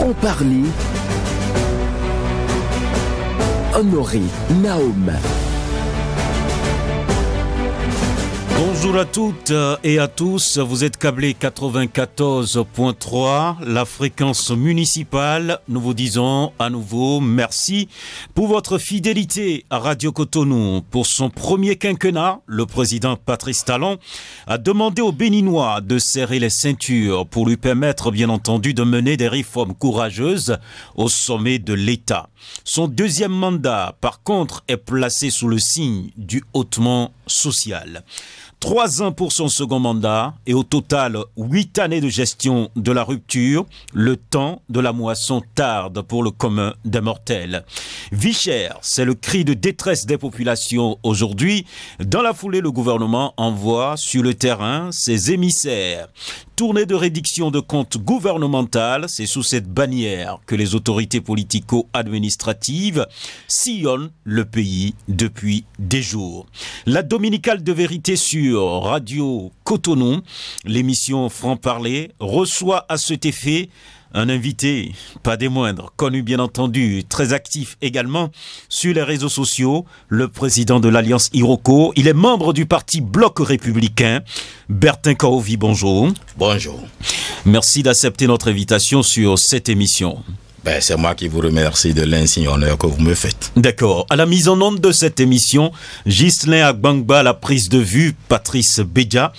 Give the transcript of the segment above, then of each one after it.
Franc-parler, Honoré Naum. Bonjour à toutes et à tous, vous êtes câblés 94.3, la fréquence municipale. Nous vous disons à nouveau merci pour votre fidélité à Radio Cotonou. Pour son premier quinquennat, le président Patrice Talon a demandé aux Béninois de serrer les ceintures pour lui permettre bien entendu de mener des réformes courageuses au sommet de l'État. Son deuxième mandat, par contre, est placé sous le signe du hautement social. 3 ans pour son second mandat et au total 8 années de gestion de la rupture, le temps de la moisson tarde pour le commun des mortels. Vie chère, c'est le cri de détresse des populations aujourd'hui. Dans la foulée, le gouvernement envoie sur le terrain ses émissaires. Tournée de rédiction de comptes gouvernementales, c'est sous cette bannière que les autorités politico-administratives sillonnent le pays depuis des jours. La dominicale de vérité sur Radio Cotonou, l'émission Franc-parler, reçoit à cet effet un invité, pas des moindres, connu bien entendu, très actif également sur les réseaux sociaux, le président de l'Alliance Iroko. Il est membre du parti Bloc républicain. Bertin Kaovi, bonjour. Bonjour. Merci d'accepter notre invitation sur cette émission. C'est moi qui vous remercie de l'insigne honneur que vous me faites. D'accord. À la mise en onde de cette émission, Ghislain Agbangba, à la prise de vue, Patrice Bédia,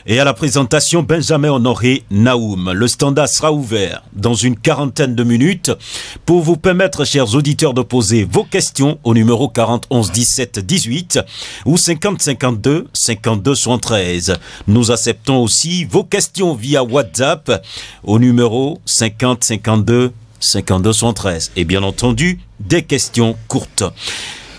et à la présentation, Benjamin Honoré Naum. Le standard sera ouvert dans une quarantaine de minutes pour vous permettre, chers auditeurs, de poser vos questions au numéro 40 11 17 18 ou 50 52 52 73. Nous acceptons aussi vos questions via WhatsApp au numéro 50 52 52 113 et bien entendu des questions courtes.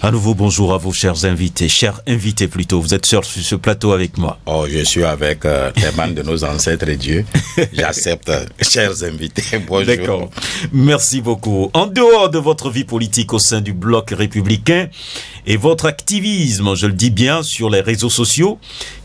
À nouveau bonjour à vos chers invités plutôt, vous êtes sur ce plateau avec moi. Oh, je suis avec les membres de nos ancêtres et Dieu. J'accepte, chers invités, bonjour. D'accord, merci beaucoup. En dehors de votre vie politique au sein du Bloc républicain et votre activisme, je le dis bien, sur les réseaux sociaux,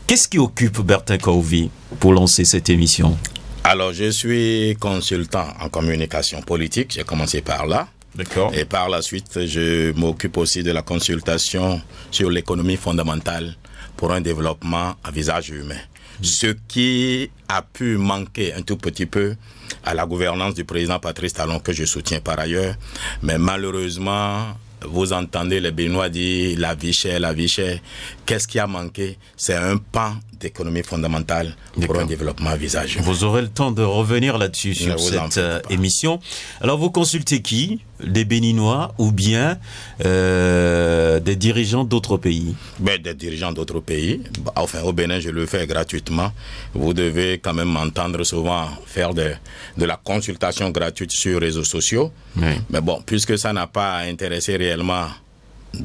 qu'est-ce qui occupe Bertin Kaovi pour lancer cette émission ? Alors, je suis consultant en communication politique, j'ai commencé par là. D'accord. Et par la suite, je m'occupe aussi de la consultation sur l'économie fondamentale pour un développement à visage humain. Ce qui a pu manquer un tout petit peu à la gouvernance du président Patrice Talon, que je soutiens par ailleurs. Mais malheureusement, vous entendez les Béninois dire la vie chère, la vie chère. Qu'est-ce qui a manqué? C'est un pan d'économie fondamentale pour un développement à visage humain. Vous aurez le temps de revenir là-dessus sur cette émission. Alors, vous consultez qui? Des Béninois ou bien des dirigeants d'autres pays? Des dirigeants d'autres pays. Enfin, au Bénin, je le fais gratuitement. Vous devez quand même m'entendre souvent faire de la consultation gratuite sur les réseaux sociaux. Oui. Mais bon, puisque ça n'a pas intéressé réellement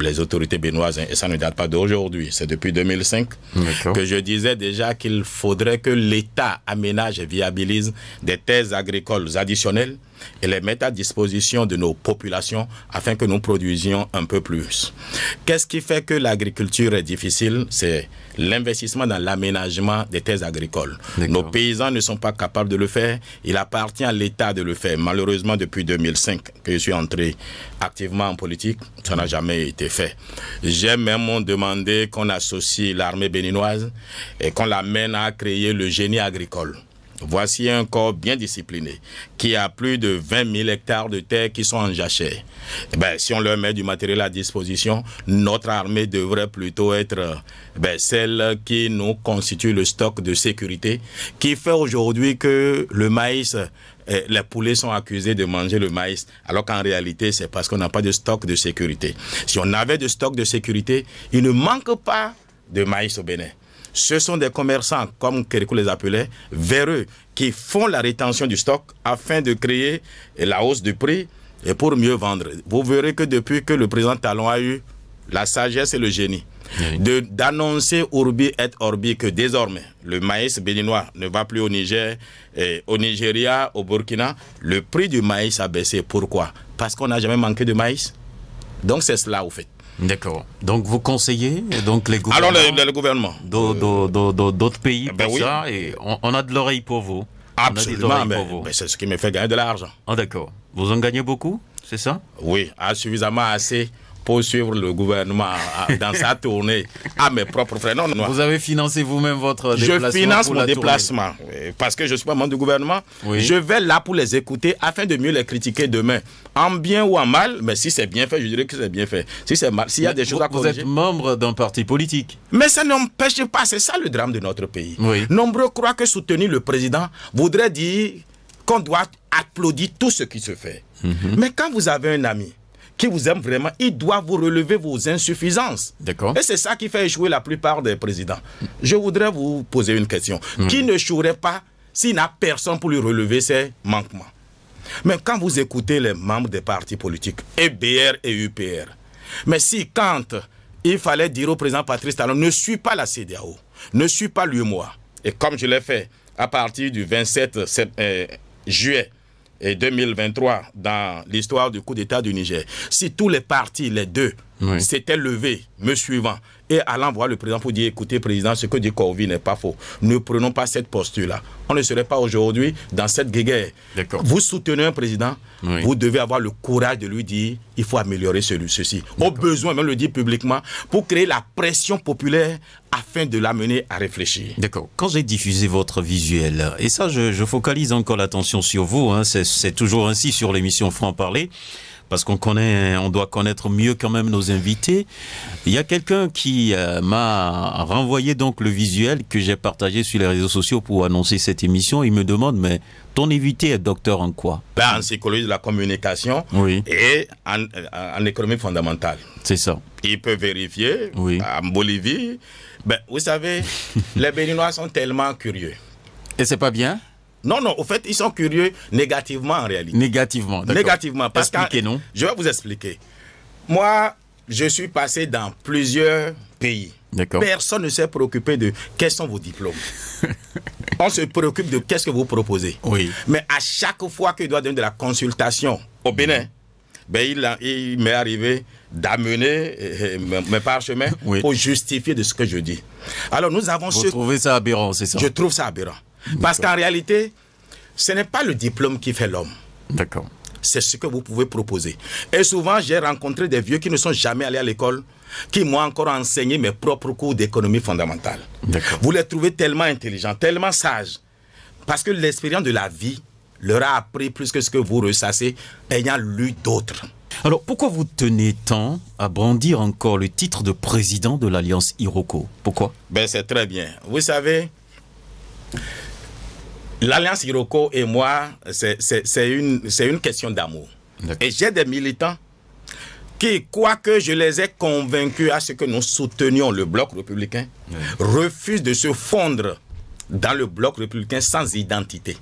les autorités béninoises, et ça ne date pas d'aujourd'hui, c'est depuis 2005 que je disais déjà qu'il faudrait que l'État aménage et viabilise des terres agricoles additionnelles et les mette à disposition de nos populations afin que nous produisions un peu plus. Qu'est-ce qui fait que l'agriculture est difficile? C'est l'investissement dans l'aménagement des terres agricoles. Nos paysans ne sont pas capables de le faire. Il appartient à l'État de le faire. Malheureusement, depuis 2005 que je suis entré activement en politique, ça n'a jamais été fait. J'ai même demandé qu'on associe l'armée béninoise et qu'on l'amène à créer le génie agricole. Voici un corps bien discipliné qui a plus de 20 000 hectares de terre qui sont en jachère. Si on leur met du matériel à disposition, notre armée devrait plutôt être celle qui nous constitue le stock de sécurité, qui fait aujourd'hui que le maïs, les poulets sont accusés de manger le maïs, alors qu'en réalité, c'est parce qu'on n'a pas de stock de sécurité. Si on avait de stock de sécurité, il ne manque pas de maïs au Bénin. Ce sont des commerçants, comme Kérékou les appelait, véreux, qui font la rétention du stock afin de créer la hausse du prix et pour mieux vendre. Vous verrez que depuis que le président Talon a eu la sagesse et le génie d'annoncer Urbi et Orbi que désormais le maïs béninois ne va plus au Niger, au Nigeria, au Burkina, le prix du maïs a baissé. Pourquoi? Parce qu'on n'a jamais manqué de maïs. Donc c'est cela au fait. D'accord. Donc vous conseillez donc les gouvernements, alors le gouvernement d'autres pays pour oui. ça, et on a de l'oreille pour vous. Absolument, mais c'est ce qui me fait gagner de l'argent. Ah d'accord. Vous en gagnez beaucoup, c'est ça? Oui, suffisamment assez pour suivre le gouvernement dans sa tournée à mes propres frais. Non, non. Vous avez financé vous-même votre déplacement? Je finance mon déplacement parce que je ne suis pas membre du gouvernement. Oui. Je vais là pour les écouter afin de mieux les critiquer demain. En bien ou en mal, mais si c'est bien fait, je dirais que c'est bien fait. Si c'est mal, s'il y a des choses à corriger... Vous êtes membre d'un parti politique. Mais ça n'empêche pas, c'est ça le drame de notre pays. Oui. Nombreux croient que soutenir le président voudrait dire qu'on doit applaudir tout ce qui se fait. Mais quand vous avez un ami qui vous aime vraiment, il doit vous relever vos insuffisances. D'accord. Et c'est ça qui fait échouer la plupart des présidents. Je voudrais vous poser une question. Qui ne échouerait pas s'il n'a personne pour lui relever ses manquements? Mais quand vous écoutez les membres des partis politiques, EBR et UPR, mais si quand il fallait dire au président Patrice Talon, ne suis pas la CEDEAO, ne suis pas l'UEMOA, et comme je l'ai fait à partir du 27 juillet, et 2023, dans l'histoire du coup d'État du Niger, si tous les partis, les deux, s'étaient levés, me suivant, et allant voir le président pour dire, écoutez, président, ce que dit Corvi n'est pas faux. Ne prenons pas cette posture-là. On ne serait pas aujourd'hui dans cette guéguerre. Vous soutenez un président, vous devez avoir le courage de lui dire, il faut améliorer ceci. Au besoin, même le dire publiquement, pour créer la pression populaire afin de l'amener à réfléchir. D'accord. Quand j'ai diffusé votre visuel, et ça, je focalise encore l'attention sur vous, hein, c'est toujours ainsi sur l'émission Franc-Parler, parce qu'on doit connaître mieux quand même nos invités. Il y a quelqu'un qui m'a renvoyé donc le visuel que j'ai partagé sur les réseaux sociaux pour annoncer cette émission. Il me demande, mais ton invité est docteur en quoi? En psychologie de la communication et en économie fondamentale. C'est ça. Il peut vérifier en Bolivie. Ben, vous savez, les Béninois sont tellement curieux. Et c'est pas bien? Non, non, au fait, ils sont curieux négativement en réalité. Négativement, d'accord. Négativement, parce que... Expliquez-nous. Je vais vous expliquer. Moi, je suis passé dans plusieurs pays. D'accord. Personne ne s'est préoccupé de quels sont vos diplômes. On se préoccupe de qu'est-ce que vous proposez. Oui. Mais à chaque fois qu'il doit donner de la consultation au Bénin, ben il m'est arrivé d'amener mes parchemins pour justifier de ce que je dis. Alors nous avons... Vous trouvez ça aberrant, c'est ça? Je trouve ça aberrant. Parce qu'en réalité, ce n'est pas le diplôme qui fait l'homme. D'accord. C'est ce que vous pouvez proposer. Et souvent, j'ai rencontré des vieux qui ne sont jamais allés à l'école, qui m'ont encore enseigné mes propres cours d'économie fondamentale. Vous les trouvez tellement intelligents, tellement sages, parce que l'expérience de la vie leur a appris plus que ce que vous ressassez ayant lu d'autres. Alors, pourquoi vous tenez tant à brandir encore le titre de président de l'Alliance Iroko? Pourquoi? Ben, c'est très bien. Vous savez... L'Alliance Iroko et moi, c'est une question d'amour. Et j'ai des militants qui, quoique je les ai convaincus à ce que nous soutenions le bloc républicain, refusent de se fondre dans le bloc républicain sans identité.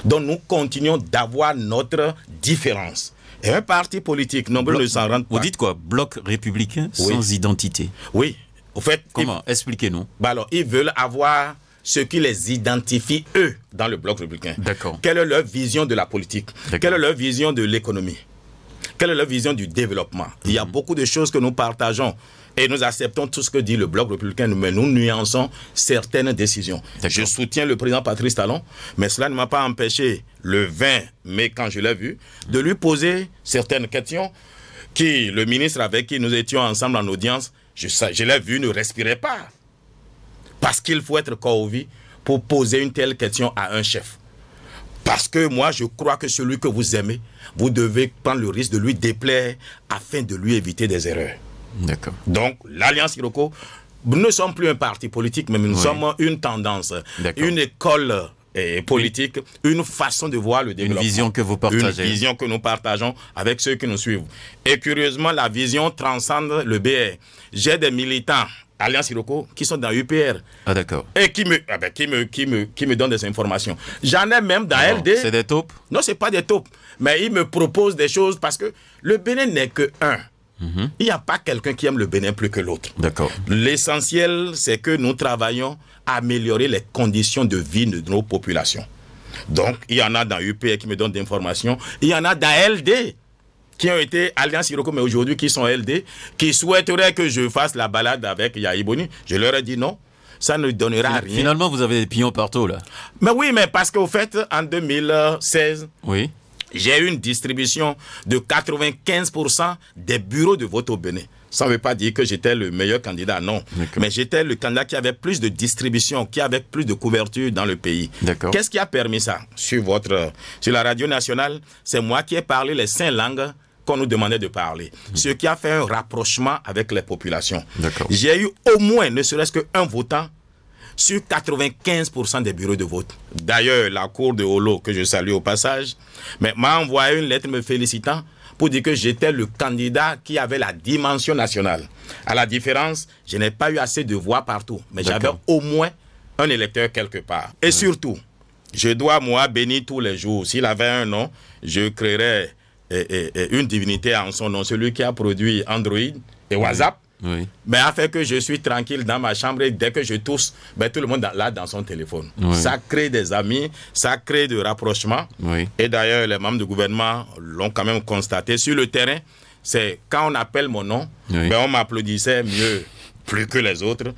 Donc nous continuons d'avoir notre différence. Et un parti politique, nombreux ne s'en rendent pas. Vous dites quoi? Bloc républicain sans identité? Oui. Au fait, comment? Expliquez-nous. Alors, ils veulent avoir... ce qui les identifie, eux, dans le bloc républicain. D'accord. Quelle est leur vision de la politique? Quelle est leur vision de l'économie? Quelle est leur vision du développement? Il y a beaucoup de choses que nous partageons et nous acceptons tout ce que dit le bloc républicain, mais nous nuançons certaines décisions. Je soutiens le président Patrice Talon, mais cela ne m'a pas empêché, le 20 mai, quand je l'ai vu, de lui poser certaines questions qui, le ministre avec qui nous étions ensemble en audience, je l'ai vu, ne respirait pas. Parce qu'il faut être Corvi pour poser une telle question à un chef. Parce que moi, je crois que celui que vous aimez, vous devez prendre le risque de lui déplaire afin de lui éviter des erreurs. D'accord. Donc, l'Alliance Iroko, nous ne sommes plus un parti politique, mais nous sommes une tendance, une école politique, une façon de voir le développement. Une vision que vous partagez. Une vision que nous partageons avec ceux qui nous suivent. Et curieusement, la vision transcende le BR. J'ai des militants Alliance Iroko qui sont dans UPR. Ah d'accord. Et qui me donnent des informations. J'en ai même dans LD. C'est des taupes? Non, c'est pas des taupes. Mais ils me proposent des choses parce que le Bénin n'est que un. Il n'y a pas quelqu'un qui aime le Bénin plus que l'autre. D'accord. L'essentiel, c'est que nous travaillons à améliorer les conditions de vie de nos populations. Donc, il y en a dans UPR qui me donnent des informations. Il y en a dans LD qui ont été Alliance Iroko, mais aujourd'hui qui sont LD, qui souhaiteraient que je fasse la balade avec Yahi Boni. Je leur ai dit non. ça ne donnera rien. Finalement, vous avez des pions partout, là. Mais oui, mais parce qu'au fait, en 2016, oui, j'ai eu une distribution de 95% des bureaux de vote au Bénin. Ça ne veut pas dire que j'étais le meilleur candidat, non. Mais j'étais le candidat qui avait plus de distribution, qui avait plus de couverture dans le pays. Qu'est-ce qui a permis ça? Sur la radio nationale, c'est moi qui ai parlé les 5 langues qu'on nous demandait de parler. Ce qui a fait un rapprochement avec les populations. J'ai eu au moins, ne serait-ce qu'un votant sur 95% des bureaux de vote. D'ailleurs, la cour de Holo, que je salue au passage, m'a envoyé une lettre me félicitant pour dire que j'étais le candidat qui avait la dimension nationale. À la différence, je n'ai pas eu assez de voix partout, mais j'avais au moins un électeur quelque part. Et surtout, je dois, moi, bénir tous les jours. S'il avait un nom, je créerais une divinité en son nom, celui qui a produit Android et WhatsApp. Mais a fait que je suis tranquille dans ma chambre et dès que je tousse, tout le monde là dans son téléphone. Ça crée des amis, ça crée de rapprochements. Et d'ailleurs, les membres du gouvernement l'ont quand même constaté. Sur le terrain, c'est quand on appelle mon nom, on m'applaudissait mieux, plus que les autres.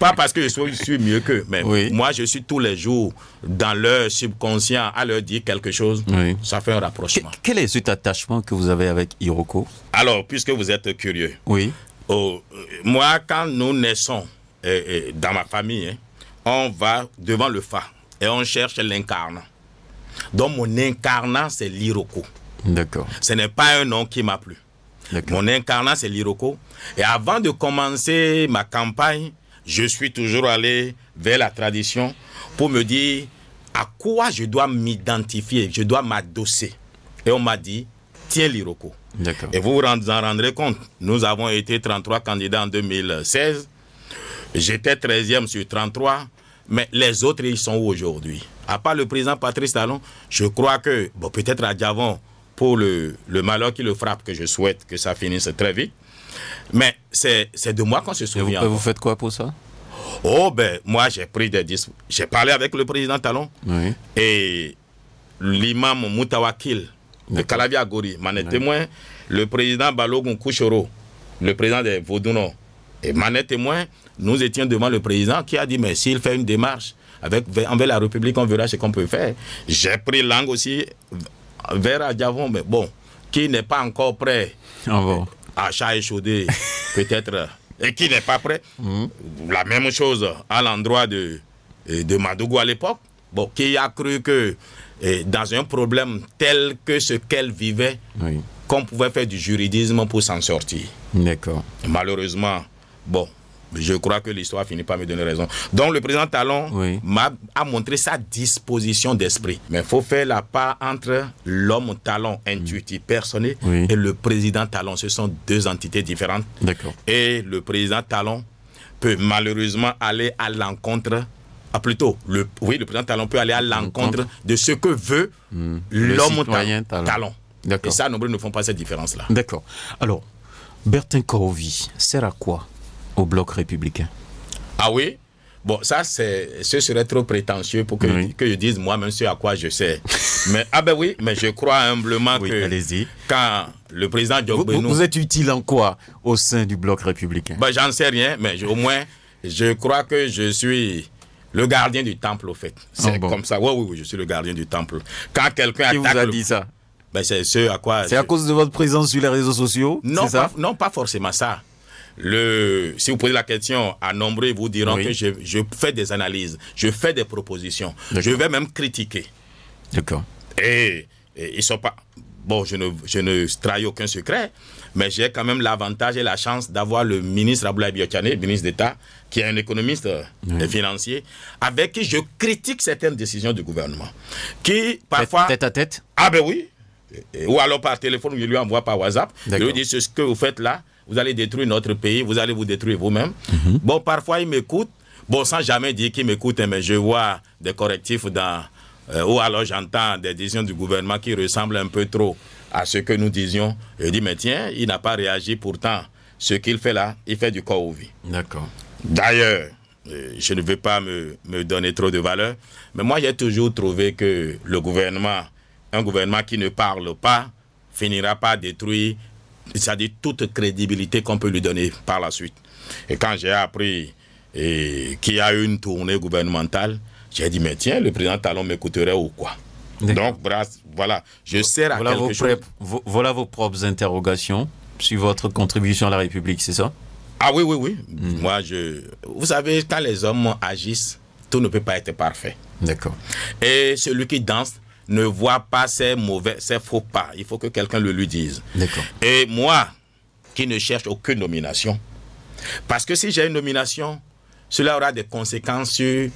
Pas parce que je suis mieux qu'eux, mais moi je suis tous les jours dans leur subconscient à leur dire quelque chose. Ça fait un rapprochement. Quel est cet attachement que vous avez avec Iroko? Alors, puisque vous êtes curieux. Moi, quand nous naissons dans ma famille, on va devant le phare et on cherche l'incarnat. Donc mon incarnat, c'est l'Iroko. Ce n'est pas un nom qui m'a plu. Mon incarnat, c'est l'Iroko. Et avant de commencer ma campagne, je suis toujours allé vers la tradition pour me dire à quoi je dois m'identifier, je dois m'adosser. Et on m'a dit, tiens l'Iroko. Et vous vous en rendrez compte, nous avons été 33 candidats en 2016. J'étais 13e sur 33, mais les autres, ils sont où aujourd'hui? À part le président Patrice Talon, je crois que, peut-être à Diavon, pour le malheur qui le frappe, que je souhaite que ça finisse très vite. Mais c'est de moi qu'on se souvient. Et vous faites quoi pour ça? Moi, j'ai pris des disques. J'ai parlé avec le président Talon et l'imam Moutawakil de Calavia Gori m'en est témoin, le président Balogun Kouchoro, le président des Vaudouno, et m'en est témoin. Nous étions devant le président qui a dit, mais s'il fait une démarche envers la République, on verra ce qu'on peut faire. J'ai pris langue aussi vers Adjavon, mais qui n'est pas encore prêt à chat échaudé, peut-être, et qui n'est pas prêt. La même chose à l'endroit de Madougou à l'époque, qui a cru que dans un problème tel que ce qu'elle vivait, qu'on pouvait faire du juridisme pour s'en sortir. Malheureusement, je crois que l'histoire finit par me donner raison. Donc le président Talon a montré sa disposition d'esprit. Mais il faut faire la part entre l'homme Talon intuitif personnel et le président Talon. Ce sont deux entités différentes. Et le président Talon peut malheureusement aller à l'encontre. Le président Talon peut aller à l'encontre de ce que veut l'homme Talon. Et ça, nombreux ne font pas cette différence-là. Alors, Bertin Korovi sert à quoi au bloc républicain? Ah oui? Ça, ce serait trop prétentieux pour que je dise moi-même ce à quoi je sais. Mais, mais je crois humblement que quand le président Diogbenou... Vous êtes utile en quoi au sein du bloc républicain? J'en sais rien, mais au moins, je crois que je suis... le gardien du temple, au fait. C'est comme ça. Oui, je suis le gardien du temple. Quand quelqu'un attaque... Qui vous a dit ça? C'est ce à quoi... C'est à cause de votre présence sur les réseaux sociaux? Non, pas forcément ça. Si vous posez la question à nombreux, ils vous diront que je fais des analyses, je fais des propositions, je vais même critiquer. Et ils sont pas... je ne trahis aucun secret, mais j'ai quand même l'avantage et la chance d'avoir le ministre Aboulaye Biotchane, ministre d'État, qui est un économiste financier, avec qui je critique certaines décisions du gouvernement. Qui, parfois... Tête à tête? Oui. Ou alors par téléphone, je lui envoie par WhatsApp. Je lui dis, ce que vous faites là, vous allez détruire notre pays, vous allez vous détruire vous-même. Parfois, il m'écoute. Sans jamais dire qu'il m'écoute, mais je vois des correctifs ou alors j'entends des décisions du gouvernement qui ressemblent un peu trop à ce que nous disions. Je dis, mais tiens, il n'a pas réagi. Pourtant, ce qu'il fait là, il fait du corps au vie. D'ailleurs, je ne veux pas me donner trop de valeur, mais moi, j'ai toujours trouvé que le gouvernement, un gouvernement qui ne parle pas, finira par détruire, c'est-à-dire toute crédibilité qu'on peut lui donner par la suite. Et quand j'ai appris et qui a eu une tournée gouvernementale, j'ai dit, mais tiens, le président Talon m'écouterait ou quoi? Donc, voilà, je sers à quelque chose. Voilà vos propres interrogations sur votre contribution à la République, c'est ça? Ah oui, oui, oui. Moi, vous savez, quand les hommes agissent, tout ne peut pas être parfait. D'accord. Et celui qui danse ne voit pas ses faux pas. Il faut que quelqu'un le lui dise. D'accord. Et moi, qui ne cherche aucune nomination, parce que si j'ai une nomination, cela aura des conséquences sur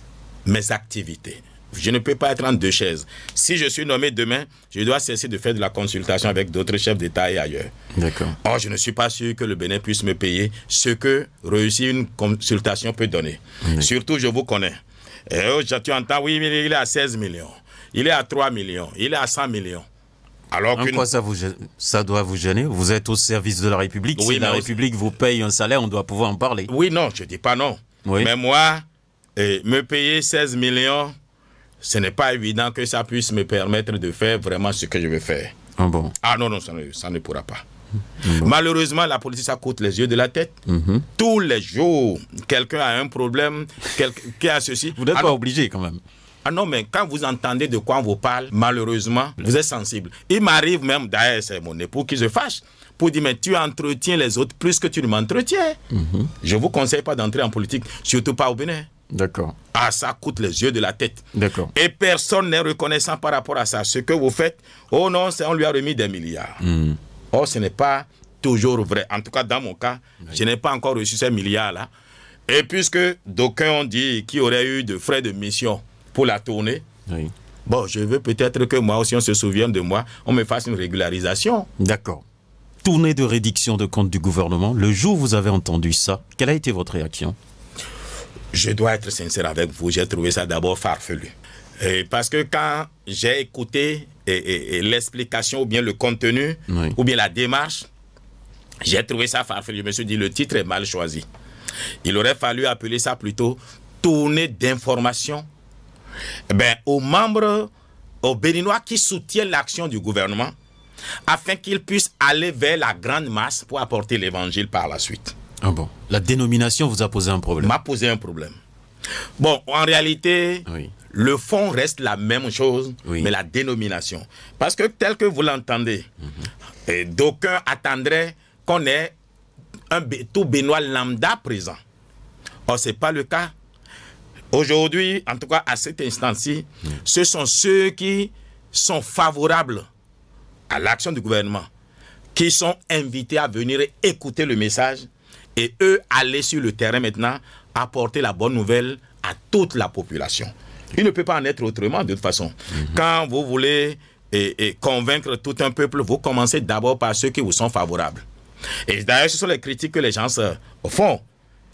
mes activités. Je ne peux pas être en deux chaises. Si je suis nommé demain, je dois cesser de faire de la consultation avec d'autres chefs d'État et ailleurs. D'accord. Or, je ne suis pas sûr que le Bénin puisse me payer ce que réussir une consultation peut donner. Surtout, je vous connais. Et tu entends, oui, il est à 16 millions. Il est à 3 millions. Il est à 100 millions. Alors en quoi ça doit vous gêner? Vous êtes au service de la République. Oui, si la République vous paye un salaire, on doit pouvoir en parler. Oui, non, je ne dis pas non. Oui. Mais moi, me payer 16 millions, ce n'est pas évident que ça puisse me permettre de faire vraiment ce que je veux faire. Ah bon? Ah non, non, ça ne pourra pas. Bon. Malheureusement, la politique, ça coûte les yeux de la tête. Tous les jours, quelqu'un a un problème, qui a ceci. Vous n'êtes pas obligé quand même. Ah non, mais quand vous entendez de quoi on vous parle, malheureusement, vous êtes sensible. Il m'arrive même, d'ailleurs, c'est mon époux qui se fâche, pour dire, mais tu entretiens les autres plus que tu ne m'entretiens. Je ne vous conseille pas d'entrer en politique, surtout pas au Bénin. D'accord. Ah, ça coûte les yeux de la tête. D'accord. Et personne n'est reconnaissant par rapport à ça. Ce que vous faites, oh non, on lui a remis des milliards. Or, ce n'est pas toujours vrai. En tout cas, dans mon cas, je n'ai pas encore reçu ces milliards-là. Et puisque d'aucuns ont dit qu'il y aurait eu de frais de mission pour la tournée, bon, je veux peut-être que moi aussi, on se souvienne de moi, on me fasse une régularisation. D'accord. Tournée de rédiction de comptes du gouvernement, le jour où vous avez entendu ça, quelle a été votre réaction? Je dois être sincère avec vous, j'ai trouvé ça d'abord farfelu. Parce que quand j'ai écouté l'explication ou bien le contenu ou bien la démarche, j'ai trouvé ça farfelu. Je me suis dit, le titre est mal choisi. Il aurait fallu appeler ça plutôt tournée d'information aux membres, aux Béninois qui soutiennent l'action du gouvernement afin qu'ils puissent aller vers la grande masse pour apporter l'évangile par la suite. Ah bon. La dénomination vous a posé un problème? M'a posé un problème. Bon, en réalité, le fond reste la même chose, mais la dénomination. Parce que tel que vous l'entendez, d'aucuns attendraient qu'on ait tout Béninois lambda présent. Or, ce n'est pas le cas. Aujourd'hui, en tout cas à cet instant-ci, ce sont ceux qui sont favorables à l'action du gouvernement, qui sont invités à venir écouter le message et eux aller sur le terrain maintenant, apporter la bonne nouvelle à toute la population. Il ne peut pas en être autrement de toute façon. Quand vous voulez convaincre tout un peuple, vous commencez d'abord par ceux qui vous sont favorables. Et d'ailleurs, ce sont les critiques que les gens font.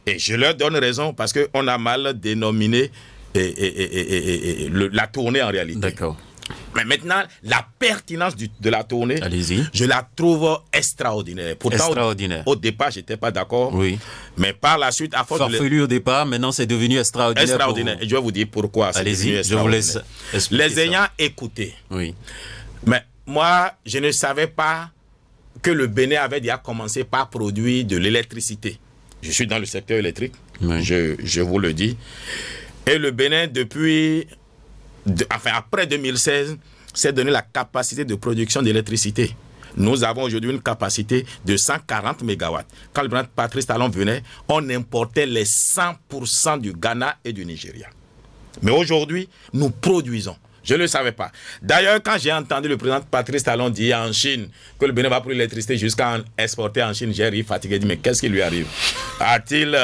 Et je leur donne raison parce qu'on a mal dénominé la tournée en réalité. D'accord. Mais maintenant, la pertinence de la tournée, je la trouve extraordinaire. Pourtant, extraordinaire. Au départ, je n'étais pas d'accord. Oui. Mais par la suite, à force farfelu au départ, maintenant c'est devenu extraordinaire. Extraordinaire. Et je vais vous dire pourquoi. Allez-y, je vous laisse expliquer les ayant écoutés. Oui. Mais moi, je ne savais pas que le Bénin avait déjà commencé par produire de l'électricité. Je suis dans le secteur électrique, je vous le dis. Et le Bénin, depuis... après 2016, s'est donné la capacité de production d'électricité. Nous avons aujourd'hui une capacité de 140 MW. Quand le président Patrice Talon venait, on importait les 100% du Ghana et du Nigeria. Mais aujourd'hui, nous produisons. Je ne le savais pas. D'ailleurs, quand j'ai entendu le président Patrice Talon dire en Chine que le Bénin va produire l'électricité jusqu'à exporter en Chine, j'ai ri fatigué. J'ai dit, mais qu'est-ce qui lui arrive? A-t-il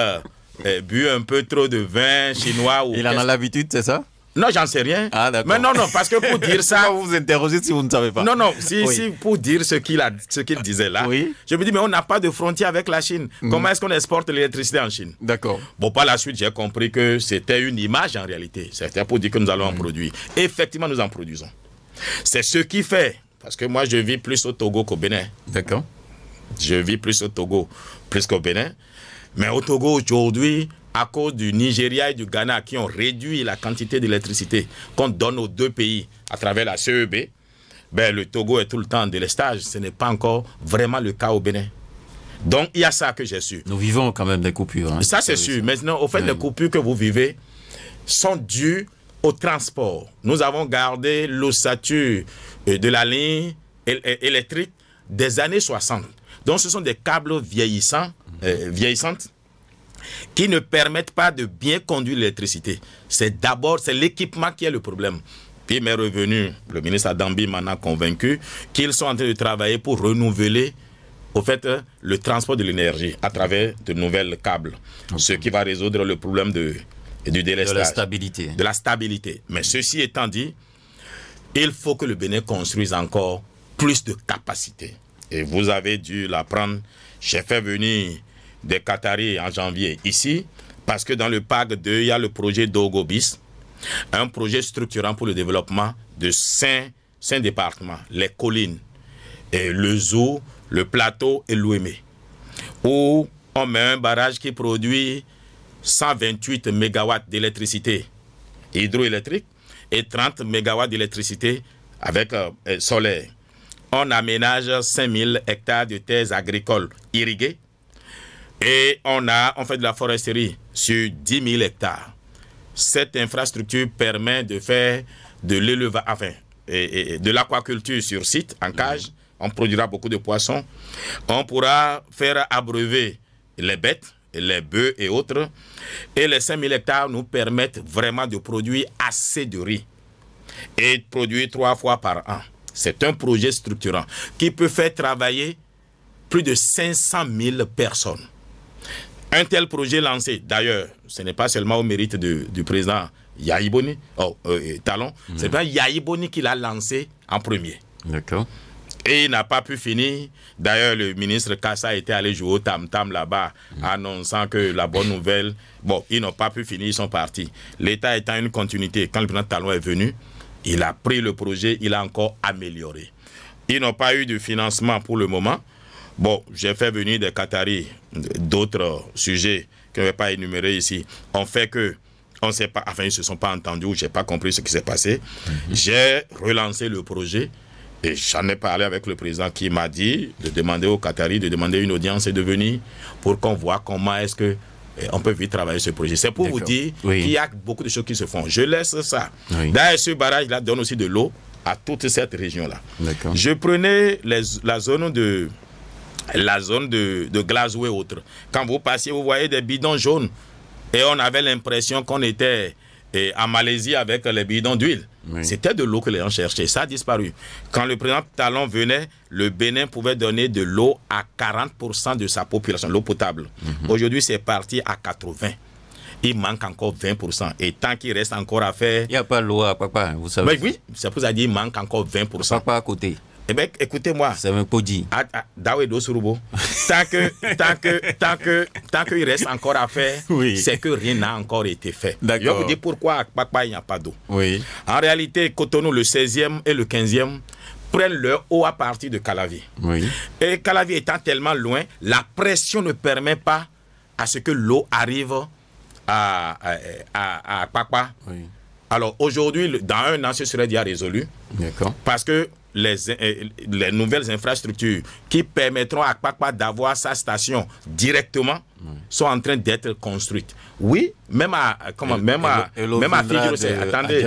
bu un peu trop de vin chinois ou il en a l'habitude, c'est ça? Non, j'en sais rien. Ah, d'accord. Mais non, parce que pour dire ça... vous vous interrogez si vous ne savez pas. Non, si pour dire ce qu'il disait là, je me dis, mais on n'a pas de frontière avec la Chine. Comment est-ce qu'on exporte l'électricité en Chine? D'accord. Bon, par la suite, j'ai compris que c'était une image en réalité. C'était pour dire que nous allons en produire. Et effectivement, nous en produisons. C'est ce qui fait, parce que moi, je vis plus au Togo qu'au Bénin. D'accord. Je vis plus au Togo, plus qu'au Bénin. Mais au Togo, aujourd'hui... à cause du Nigeria et du Ghana qui ont réduit la quantité d'électricité qu'on donne aux deux pays à travers la CEB, le Togo est tout le temps en délestage. Ce n'est pas encore vraiment le cas au Bénin. Donc, il y a ça que j'ai su. Nous vivons quand même des coupures. Hein. Ça, c'est sûr. Maintenant, au fait, les coupures que vous vivez sont dues au transport. Nous avons gardé l'ossature de la ligne électrique des années 60. Donc, ce sont des câbles vieillissantes qui ne permettent pas de bien conduire l'électricité. C'est d'abord, c'est l'équipement qui est le problème. Puis, m'est revenu, le ministre Adambi m'en a convaincu qu'ils sont en train de travailler pour renouveler au fait, le transport de l'énergie à travers de nouvelles câbles, ce qui va résoudre le problème du délestage. De la stabilité. De la stabilité. Mais ceci étant dit, il faut que le Bénin construise encore plus de capacités. Et vous avez dû l'apprendre. J'ai fait venir des Qataris en janvier ici, parce que dans le PAG 2, il y a le projet Dogobis, un projet structurant pour le développement de 5 départements, les collines, et le Zou, le plateau et l'Ouémé, où on met un barrage qui produit 128 MW d'électricité hydroélectrique et 30 MW d'électricité avec solaire. On aménage 5000 hectares de terres agricoles irriguées et on fait de la foresterie sur 10 000 hectares. Cette infrastructure permet de faire de l'élevage, enfin, de l'aquaculture sur site, en cage. On produira beaucoup de poissons. On pourra faire abreuver les bêtes, les bœufs et autres. Et les 5000 hectares nous permettent vraiment de produire assez de riz. Et de produire 3 fois par an. C'est un projet structurant qui peut faire travailler plus de 500 000 personnes. Un tel projet lancé, d'ailleurs, ce n'est pas seulement au mérite du président Yahi Boni, Talon, c'est pas Yahi Boni qui l'a lancé en premier. D'accord. Et il n'a pas pu finir. D'ailleurs, le ministre Kassa était allé jouer au tam-tam là-bas, annonçant que la bonne nouvelle... Bon, ils n'ont pas pu finir, ils sont partis. L'État étant une continuité. Quand le président Talon est venu, il a pris le projet, il a encore amélioré. Ils n'ont pas eu de financement pour le moment. Bon, j'ai fait venir des Qataris, d'autres sujets que je ne vais pas énumérer ici. On fait que... On ne sait pas, enfin, ils ne se sont pas entendus, je n'ai pas compris ce qui s'est passé. J'ai relancé le projet. Et j'en ai parlé avec le président qui m'a dit de demander aux Qataris de demander une audience et de venir pour qu'on voit comment est-ce qu'on peut vite travailler ce projet. C'est pour vous dire qu'il y a beaucoup de choses qui se font. Je laisse ça. D'ailleurs, ce barrage-là donne aussi de l'eau à toute cette région-là. Je prenais la zone de Glazou et autres. Quand vous passiez, vous voyez des bidons jaunes. Et on avait l'impression qu'on était en Malaisie avec les bidons d'huile. C'était de l'eau que les gens cherchaient. Ça a disparu. Quand le président Talon venait, le Bénin pouvait donner de l'eau à 40% de sa population, l'eau potable. Aujourd'hui, c'est parti à 80%. Il manque encore 20%. Et tant qu'il reste encore à faire... Il n'y a pas l'eau à Papa, vous savez. Mais oui, c'est pour ça qu'il manque encore 20%. Papa à côté. Eh bien, écoutez-moi. C'est un peu dit. Tant qu'il reste encore à faire, c'est que rien n'a encore été fait. Je vais vous dire pourquoi à Papa, il n'y a pas d'eau. En réalité, Cotonou, le 16e et le 15e, prennent leur eau à partir de Calavi. Et Calavi étant tellement loin, la pression ne permet pas à ce que l'eau arrive à Papa. Alors aujourd'hui, dans un an, ce serait déjà résolu. Parce que les nouvelles infrastructures qui permettront à Papa d'avoir sa station directement sont en train d'être construites. Oui, même à Fidjirosé, attendez,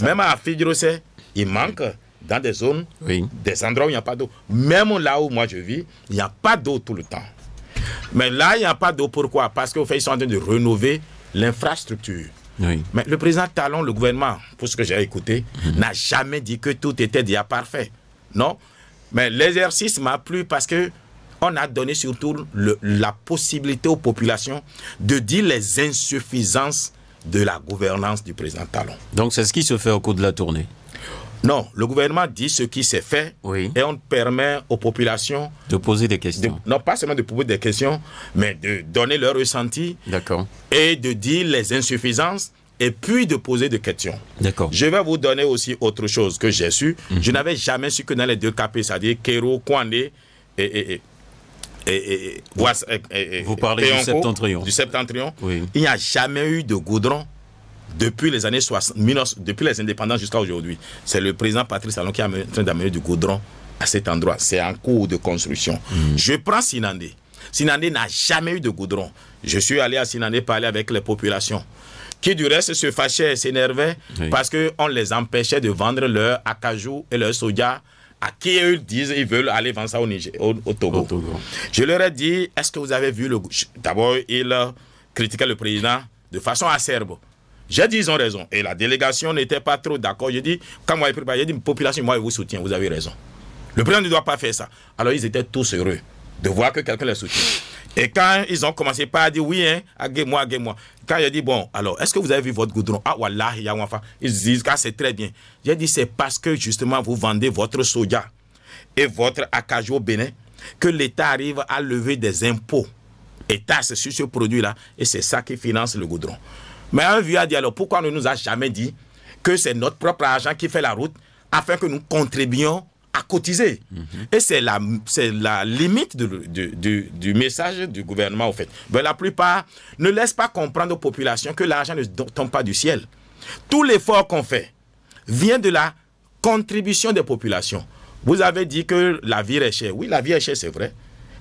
même à Fidjirosé, il manque dans des zones, des endroits où il n'y a pas d'eau. Même là où moi je vis, il n'y a pas d'eau tout le temps. Mais là, il n'y a pas d'eau, pourquoi? Parce qu'au fait, ils sont en train de rénover l'infrastructure. Mais le président Talon, le gouvernement, pour ce que j'ai écouté, n'a jamais dit que tout était déjà parfait. Non. Mais l'exercice m'a plu parce que on a donné surtout la possibilité aux populations de dire les insuffisances de la gouvernance du président Talon. Donc c'est ce qui se fait au cours de la tournée? Non, le gouvernement dit ce qui s'est fait et on permet aux populations de poser des questions. Non, pas seulement de poser des questions, mais de donner leur ressenti et de dire les insuffisances et puis de poser des questions. Je vais vous donner aussi autre chose que j'ai su. Je n'avais jamais su que dans les deux KP, c'est-à-dire Kéro, Kouandé vous parlez du Septentrion. Il n'y a jamais eu de goudron depuis les années 60, depuis les indépendances jusqu'à aujourd'hui. C'est le président Patrice Talon qui est en train d'amener du goudron à cet endroit. C'est en cours de construction. Je prends Sinandé. Sinandé n'a jamais eu de goudron. Je suis allé à Sinandé parler avec les populations qui du reste se fâchaient et s'énervaient parce qu'on les empêchait de vendre leur acajou et leur soja à qui eux disent ils veulent aller vendre ça au Togo. Je leur ai dit, est-ce que vous avez vu le... D'abord, ils critiquaient le président de façon acerbe. J'ai dit, ils ont raison. Et la délégation n'était pas trop d'accord. J'ai dit, quand moi, j'ai dit, population, moi, je vous soutiens, vous avez raison. Le président ne doit pas faire ça. Alors, ils étaient tous heureux de voir que quelqu'un les soutient. Et quand ils ont commencé par dire, oui, hein, aguez-moi. Quand j'ai dit, bon, alors, est-ce que vous avez vu votre goudron? Ah, voilà, ils disent, ah, c'est très bien. J'ai dit, c'est parce que, justement, vous vendez votre soja et votre acajou au Bénin que l'État arrive à lever des impôts et taxes sur ce produit-là. Et c'est ça qui finance le goudron. Mais un vieux a dit, alors, pourquoi on ne nous a jamais dit que c'est notre propre argent qui fait la route afin que nous contribuions à cotiser. Et c'est la limite du message du gouvernement, au fait. Mais la plupart ne laissent pas comprendre aux populations que l'argent ne tombe pas du ciel. Tout l'effort qu'on fait vient de la contribution des populations. Vous avez dit que la vie est chère. Oui, la vie est chère, c'est vrai.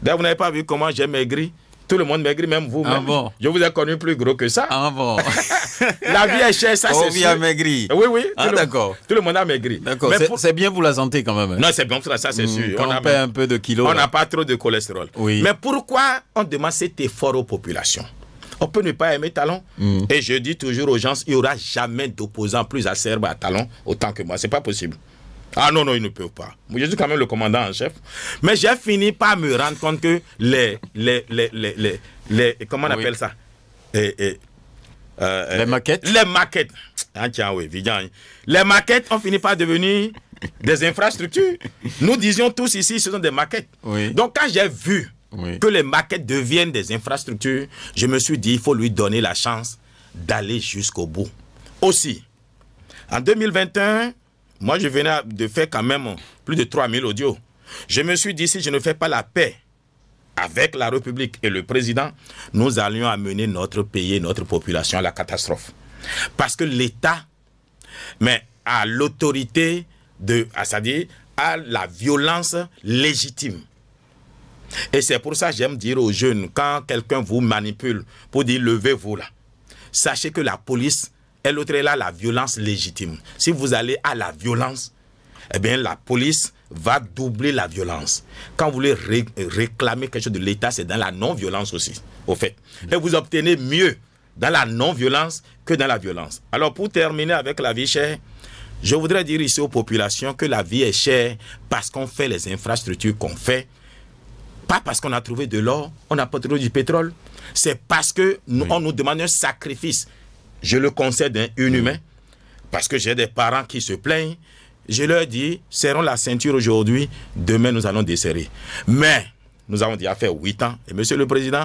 D'ailleurs, vous n'avez pas vu comment j'ai maigri. Tout le monde maigrit, même vous. Ah bon? Je vous ai connu plus gros que ça. Ah bon? La vie est chère, ça c'est sûr. On vient maigri. Oui. Ah d'accord. Tout le monde a maigri. D'accord. C'est bien pour la santé quand même. Non, c'est bon pour ça, c'est sûr. Quand on perd un peu de kilos. On n'a pas trop de cholestérol. Oui. Mais pourquoi on demande cet effort aux populations? On peut ne pas aimer Talon. Et je dis toujours aux gens, il n'y aura jamais d'opposant plus acerbe à Talon autant que moi. C'est pas possible. Ah non, ils ne peuvent pas. Je suis quand même le commandant en chef. Mais j'ai fini par me rendre compte que comment on appelle ça? Les maquettes. Les maquettes. Les maquettes ont fini par devenir des infrastructures. Nous disions tous ici, ce sont des maquettes. Oui. Donc quand j'ai vu que les maquettes deviennent des infrastructures, je me suis dit, il faut lui donner la chance d'aller jusqu'au bout. Aussi, en 2021, moi, je venais de faire quand même plus de 3000 audios. Je me suis dit, si je ne fais pas la paix avec la République et le président, nous allions amener notre pays et notre population à la catastrophe. Parce que l'État a l'autorité c'est-à-dire à la violence légitime. Et c'est pour ça que j'aime dire aux jeunes, quand quelqu'un vous manipule pour dire levez-vous là, sachez que la police est l'autre là, la violence légitime. Si vous allez à la violence, eh bien la police va doubler la violence. Quand vous voulez réclamer quelque chose de l'État, c'est dans la non-violence aussi, au fait. Et vous obtenez mieux dans la non-violence que dans la violence. Alors pour terminer avec la vie chère, je voudrais dire ici aux populations que la vie est chère parce qu'on fait les infrastructures qu'on fait, pas parce qu'on a trouvé de l'or, on n'a pas trouvé du pétrole. C'est parce que on nous demande un sacrifice. Je le concède inhumain, parce que j'ai des parents qui se plaignent. Je leur dis, serrons la ceinture aujourd'hui, demain nous allons desserrer. Mais nous avons déjà fait 8 ans. Et monsieur le président,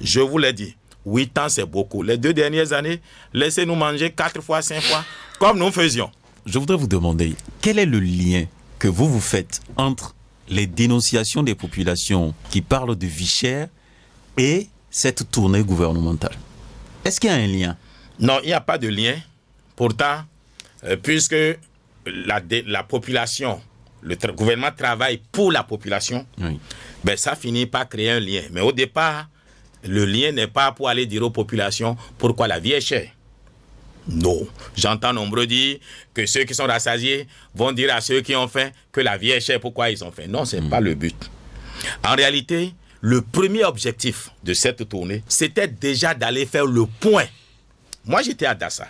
je vous l'ai dit, 8 ans c'est beaucoup. Les 2 dernières années, laissez-nous manger 4 fois, 5 fois, comme nous faisions. Je voudrais vous demander, quel est le lien que vous faites entre les dénonciations des populations qui parlent de vie chère et cette tournée gouvernementale? Est-ce qu'il y a un lien? Non, il n'y a pas de lien. Pourtant, puisque la population, le gouvernement travaille pour la population, ben ça finit par créer un lien. Mais au départ, le lien n'est pas pour aller dire aux populations pourquoi la vie est chère. Non. J'entends nombreux dire que ceux qui sont rassasiés vont dire à ceux qui ont faim que la vie est chère, pourquoi ils ont faim. Non, ce n'est pas le but. En réalité, le premier objectif de cette tournée, c'était déjà d'aller faire le point. Moi, j'étais à Dassa.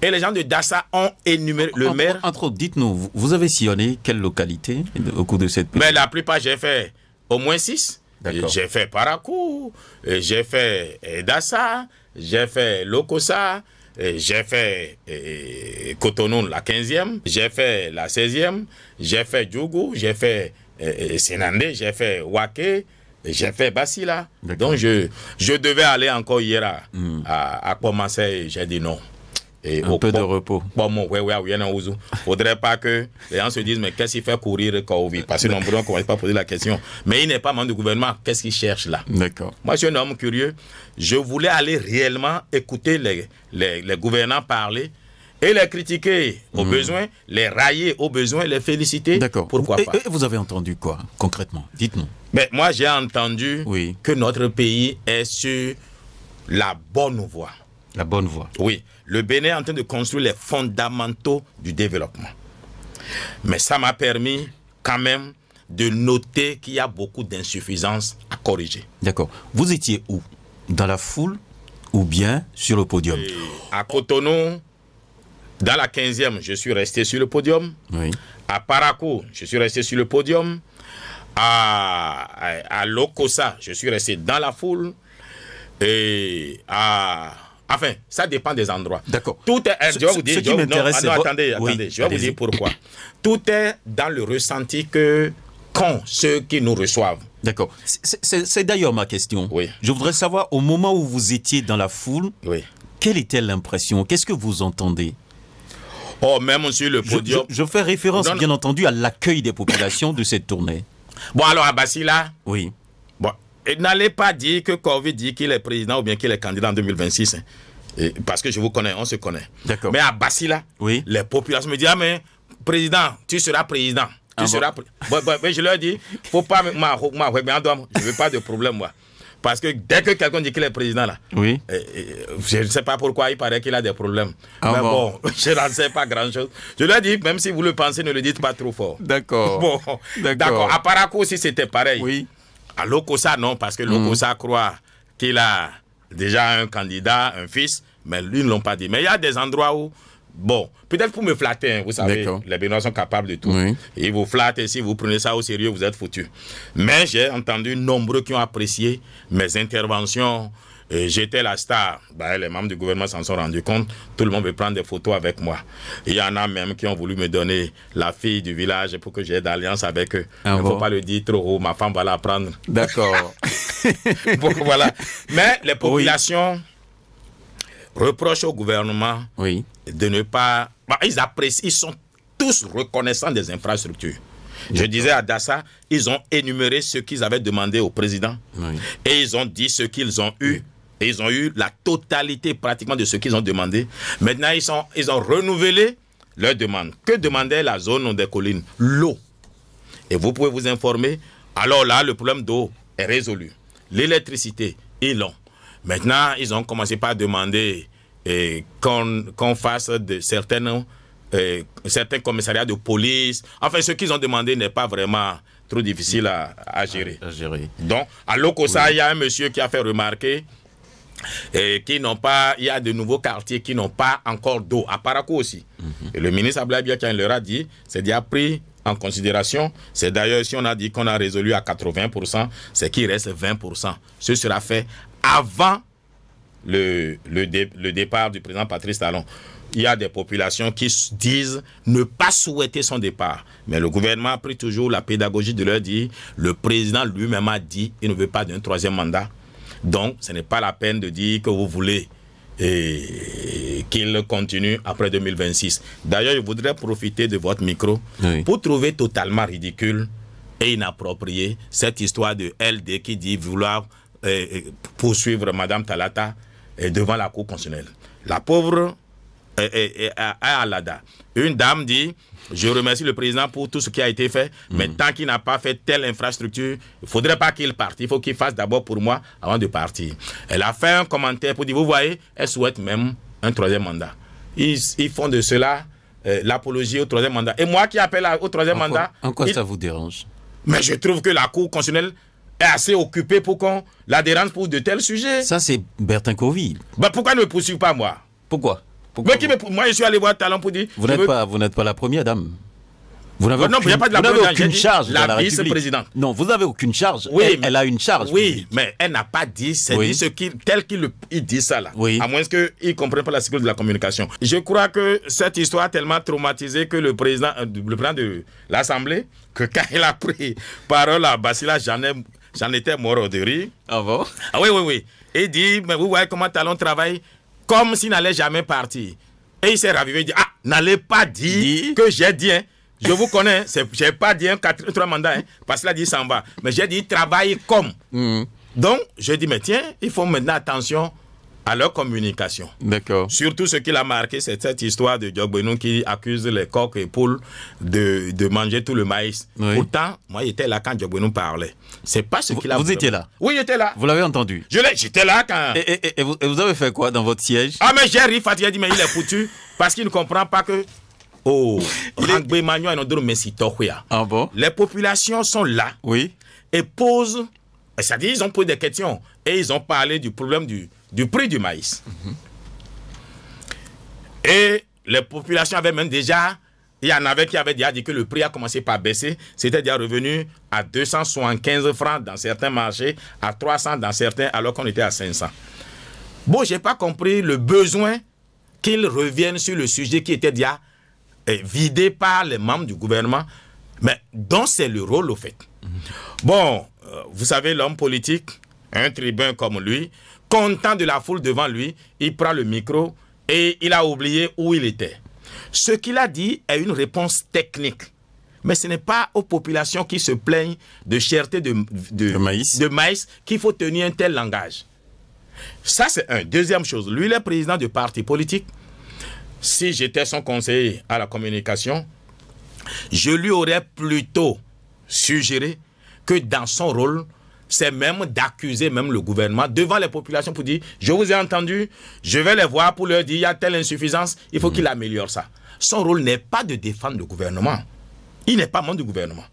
Et les gens de Dassa ont énuméré le maire. Entre autres, dites-nous, vous avez sillonné quelle localité au cours de cette période? Mais la plupart, j'ai fait au moins 6. J'ai fait Parakou, j'ai fait Dassa, j'ai fait Lokossa, j'ai fait Cotonou, la 15e, j'ai fait la 16e, j'ai fait Djougou, j'ai fait Sinandé, j'ai fait Waké, j'ai fait Basila. Donc je devais aller encore hier à Pomassé, j'ai dit non. Et un peu de repos. Faudrait pas que les gens se disent mais qu'est-ce qu'il fait courir Kaovi? Parce que nombreux ne commencent pas à poser la question. Mais il n'est pas membre du gouvernement, qu'est-ce qu'il cherche là? D'accord. Moi je suis un homme curieux. Je voulais aller réellement écouter les gouvernants parler Et les critiquer au besoin, les railler au besoin, les féliciter. D'accord. Pourquoi pas? Et vous avez entendu quoi, concrètement? Dites-nous. Mais moi, j'ai entendu que notre pays est sur la bonne voie. La bonne voie. Oui. Le Bénin est en train de construire les fondamentaux du développement. Mais ça m'a permis quand même de noter qu'il y a beaucoup d'insuffisances à corriger. D'accord. Vous étiez où? Dans la foule ou bien sur le podium? À Cotonou, dans la 15e, je suis resté sur le podium. Oui. À Parakou, je suis resté sur le podium. À Lokossa, je suis resté dans la foule. Et enfin, ça dépend des endroits. D'accord. Tout est. Je vais vous dire. Ce qui m'intéresse, c'est. Attendez. Je vais vous dire pourquoi. Tout est dans le ressenti qu'ont ceux qui nous reçoivent. D'accord. C'est d'ailleurs ma question. Oui. Je voudrais savoir, au moment où vous étiez dans la foule, quelle était l'impression? Qu'est-ce que vous entendez? Oh, même sur le podium. Je fais référence, bien entendu, à l'accueil des populations de cette tournée. Bon, alors, à Bassila. Oui. Bon, n'allez pas dire que Covid dit qu'il est président ou bien qu'il est candidat en 2026. Parce que je vous connais, on se connaît. D'accord. Mais à Bassila, les populations me disent, ah, mais président, tu seras président. Tu seras mais je leur dis, faut pas je ne veux pas de problème, moi. Parce que dès que quelqu'un dit qu'il est président, là, je ne sais pas pourquoi il paraît qu'il a des problèmes. Mais bon, je n'en sais pas grand-chose. Je leur dis, même si vous le pensez, ne le dites pas trop fort. D'accord. Bon, d'accord. À Parakou aussi, c'était pareil. Oui. À Lokossa, non, parce que Lokossa croit qu'il a déjà un candidat, un fils, mais lui, ils ne l'ont pas dit. Mais il y a des endroits où, bon, peut-être pour me flatter, hein, vous savez, les Béninois sont capables de tout. Oui. Ils vous flattent et si vous prenez ça au sérieux, vous êtes foutus. Mais j'ai entendu nombreux qui ont apprécié mes interventions. J'étais la star. Les membres du gouvernement s'en sont rendus compte. Tout le monde veut prendre des photos avec moi. Il y en a même qui ont voulu me donner la fille du village pour que j'aie d'alliance avec eux. Il ne faut pas le dire trop haut, ma femme va la prendre. D'accord. Bon, voilà. Mais les populations reprochent au gouvernement de ne pas... ils apprécient, ils sont tous reconnaissants des infrastructures. Je disais à Dassa, ils ont énuméré ce qu'ils avaient demandé au président et ils ont dit ce qu'ils ont eu. Et ils ont eu la totalité pratiquement de ce qu'ils ont demandé. Maintenant, ils ont renouvelé leurs demandes. Que demandait la zone des collines? L'eau. Et vous pouvez vous informer. Alors là, le problème d'eau est résolu. L'électricité, ils l'ont. Maintenant, ils ont commencé par demander qu'on fasse de certains commissariats de police. Enfin, ce qu'ils ont demandé n'est pas vraiment trop difficile à gérer. Donc, à Lokossa, il y a un monsieur qui a fait remarquer qu'il y a de nouveaux quartiers qui n'ont pas encore d'eau. À Parakou aussi. Et le ministre Abdoulaye Biakan leur a dit, c'est déjà pris en considération. C'est d'ailleurs, si on a dit qu'on a résolu à 80%, c'est qu'il reste 20%. Ce sera fait avant le départ du président Patrice Talon. Il y a des populations qui disent ne pas souhaiter son départ. Mais le gouvernement a pris toujours la pédagogie de leur dire, le président lui-même a dit, il ne veut pas d'un troisième mandat. Donc, ce n'est pas la peine de dire que vous voulez qu'il continue après 2026. D'ailleurs, je voudrais profiter de votre micro pour trouver totalement ridicule et inapproprié cette histoire de LD qui dit vouloir poursuivre Mme Talata devant la Cour constitutionnelle. La pauvre à Alada. Une dame dit, je remercie le président pour tout ce qui a été fait, mais tant qu'il n'a pas fait telle infrastructure, il ne faudrait pas qu'il parte. Il faut qu'il fasse d'abord pour moi avant de partir. Elle a fait un commentaire pour dire, vous voyez, elle souhaite même un troisième mandat. Ils font de cela l'apologie au troisième mandat. Et moi qui appelle au troisième mandat... En quoi ça vous dérange? Mais je trouve que la Cour constitutionnelle est assez occupée pour qu'on la dérange pour de tels sujets. Ça, c'est Bertin Covy. Pourquoi ne me poursuivez pas, moi? Pourquoi? Moi, je suis allé voir Talon pour dire... Vous n'êtes pas la première dame. Vous n'avez aucune charge dans la vice-présidente. Non, vous n'avez aucune charge. Oui, elle a une charge. Oui, mais elle n'a pas dit, tel qu'il dit ça là. Oui. À moins qu'il ne comprenne pas la sécurité de la communication. Je crois que cette histoire a tellement traumatisé que le président de l'Assemblée, que quand il a pris parole à Bassila, j'en étais mort de rire. Ah bon? Ah oui. Et il dit, mais vous voyez comment Talon travaille comme s'il n'allait jamais partir. Et il s'est ravivé, il dit, n'allez pas dire que j'ai dit, je vous connais, je n'ai pas dit un 3 mandats, parce qu'il a dit s'en va. Mais j'ai dit, travaille comme. Donc, je dis, mais tiens, il faut maintenant attention à leur communication. D'accord. Surtout ce qui a marqué, c'est cette histoire de Diogbenou qui accuse les coqs et poules de manger tout le maïs. Oui. Pourtant, moi, j'étais là quand Diogbenou parlait. C'est pas ce qu'il a... Vous étiez là? Oui, j'étais là. Vous l'avez entendu? J'étais là quand... Et vous avez fait quoi dans votre siège? Ah, mais j'ai ri, Fatih a dit, mais il est foutu parce qu'il ne comprend pas que... Oh, ah bon? Les populations sont là. Oui. Et posent... C'est-à-dire, ils ont posé des questions. Et ils ont parlé du problème du prix du maïs. Et les populations avaient même déjà, il y en avait qui avaient déjà dit que le prix a commencé par baisser, c'était déjà revenu à 275 francs dans certains marchés, à 300 dans certains, alors qu'on était à 500. Bon, je n'ai pas compris le besoin qu'ils reviennent sur le sujet qui était déjà vidé par les membres du gouvernement, mais dont c'est le rôle au fait. Bon, vous savez, l'homme politique, un tribun comme lui, content de la foule devant lui, il prend le micro et il a oublié où il était. Ce qu'il a dit est une réponse technique. Mais ce n'est pas aux populations qui se plaignent de cherté de maïs qu'il faut tenir un tel langage. Ça, c'est un. Deuxième chose, lui, il est président du parti politique. Si j'étais son conseiller à la communication, je lui aurais plutôt suggéré que dans son rôle, c'est même d'accuser même le gouvernement devant les populations pour dire « Je vous ai entendu, je vais les voir pour leur dire il y a telle insuffisance, il faut qu'il améliore ça. » Son rôle n'est pas de défendre le gouvernement. Il n'est pas membre du gouvernement.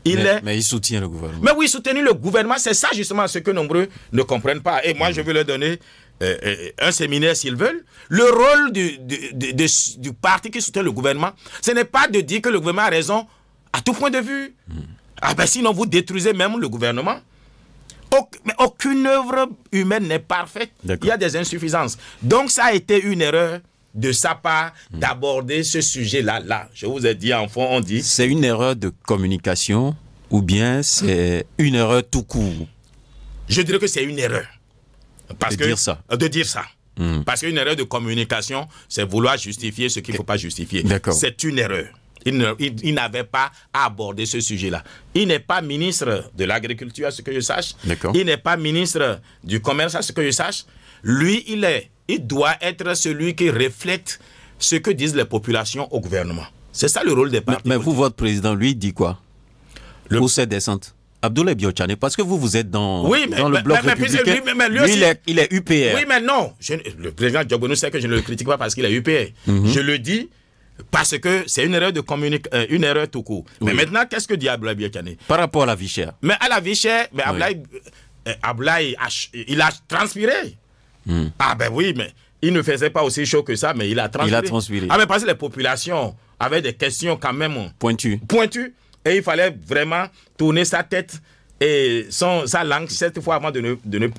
Mais il soutient le gouvernement. Mais oui, soutenir le gouvernement, c'est ça justement ce que nombreux ne comprennent pas. Et moi, je vais leur donner un séminaire s'ils veulent. Le rôle du parti qui soutient le gouvernement, ce n'est pas de dire que le gouvernement a raison à tout point de vue. Ah ben sinon, vous détruisez même le gouvernement. Mais aucune œuvre humaine n'est parfaite. Il y a des insuffisances. Donc, ça a été une erreur de sa part d'aborder ce sujet-là. Là, je vous ai dit, en fond, on dit... C'est une erreur de communication ou bien c'est une erreur tout court? Je dirais que c'est une erreur. De dire ça. Parce qu'une erreur de communication, c'est vouloir justifier ce qu'il ne faut pas justifier. C'est une erreur. Il n'avait pas à aborder ce sujet-là. Il n'est pas ministre de l'Agriculture, à ce que je sache. Il n'est pas ministre du Commerce, à ce que je sache. Lui, il doit être celui qui reflète ce que disent les populations au gouvernement. C'est ça le rôle des partis. Mais vous, votre président, lui, dit quoi? Pour cette descente? Abdoulaye Biotchane, parce que vous êtes dans le bloc républicain. Lui, il est UPR. Oui, mais non. Le président Diogbenou sait que je ne le critique pas parce qu'il est UPR. Je le dis parce que c'est une erreur de communication, une erreur tout court. Mais maintenant, qu'est-ce que dit Abdoulaye Biotchane? Par rapport à la vie chère. Mais à la vie chère, Abdoulaye, il a transpiré. Ah ben oui, mais il ne faisait pas aussi chaud que ça, mais il a transpiré. Ah mais parce que les populations avaient des questions quand même pointues. Et il fallait vraiment tourner sa tête et sa langue cette fois avant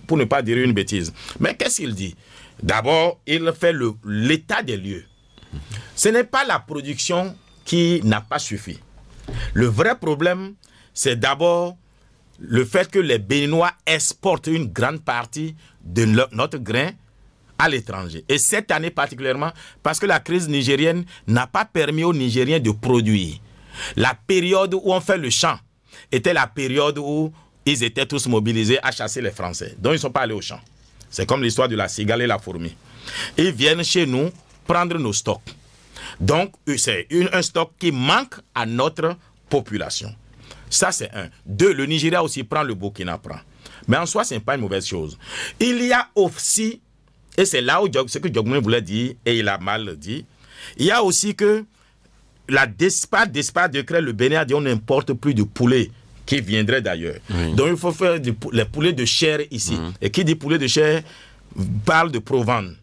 pour ne pas dire une bêtise. Mais qu'est-ce qu'il dit? D'abord, il fait l'état des lieux. Ce n'est pas la production qui n'a pas suffi. Le vrai problème, c'est d'abord le fait que les Béninois exportent une grande partie de notre grain à l'étranger. Et cette année particulièrement, parce que la crise nigérienne n'a pas permis aux Nigériens de produire. La période où on fait le champ était la période où ils étaient tous mobilisés à chasser les Français. Donc ils ne sont pas allés au champ. C'est comme l'histoire de la cigale et la fourmi. Ils viennent chez nous prendre nos stocks. Donc c'est un stock qui manque à notre population. Ça c'est un. Deux, le Nigeria aussi prend, le Burkina prend. Mais en soi, ce n'est pas une mauvaise chose. Il y a aussi, et c'est là où ce que Diogbenou voulait dire, et il a mal dit, il y a aussi que par décret, le Bénin a dit on n'importe plus de poulet qui viendrait d'ailleurs. Donc il faut faire les poulets de chair ici. Et qui dit poulet de chair parle de provende.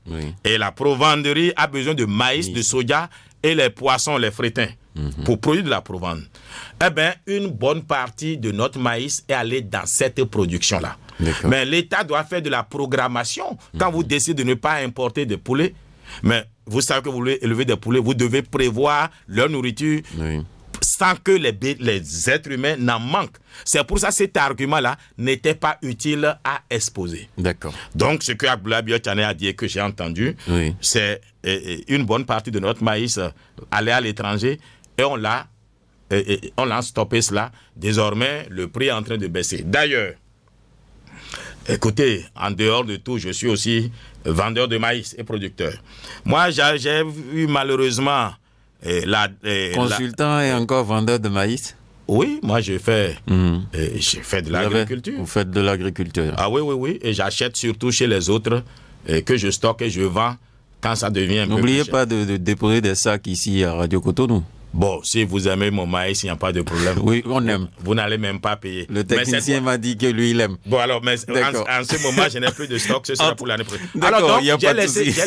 Et la provanderie a besoin de maïs, de soja et les poissons, les frétins pour produire de la provende. Eh bien, une bonne partie de notre maïs est allée dans cette production-là. Mais l'État doit faire de la programmation. Quand vous décidez de ne pas importer des poulets, mais vous savez que vous voulez élever des poulets, vous devez prévoir leur nourriture sans que les êtres humains n'en manquent. C'est pour ça que cet argument-là n'était pas utile à exposer. Donc, ce que Abdoulaye Biotchane a dit et que j'ai entendu, c'est une bonne partie de notre maïs allait à l'étranger et on l'a stoppé cela. Désormais, le prix est en train de baisser. D'ailleurs, Écoutez, en dehors de tout, je suis aussi vendeur de maïs et producteur. Moi, j'ai eu malheureusement... Consultant et encore vendeur de maïs? Oui, moi j'ai fait de l'agriculture. Vous faites de l'agriculture? Ah oui. Et j'achète surtout chez les autres que je stocke et je vends quand ça devient un peu plus cher. N'oubliez pas de déposer des sacs ici à Radio Cotonou. Bon, si vous aimez mon maïs, il n'y a pas de problème. Oui, on aime. Vous n'allez même pas payer. Le technicien m'a dit que lui, il aime. Bon, alors, mais en ce moment, je n'ai plus de stock. Ce sera pour l'année prochaine. Alors, donc, j'ai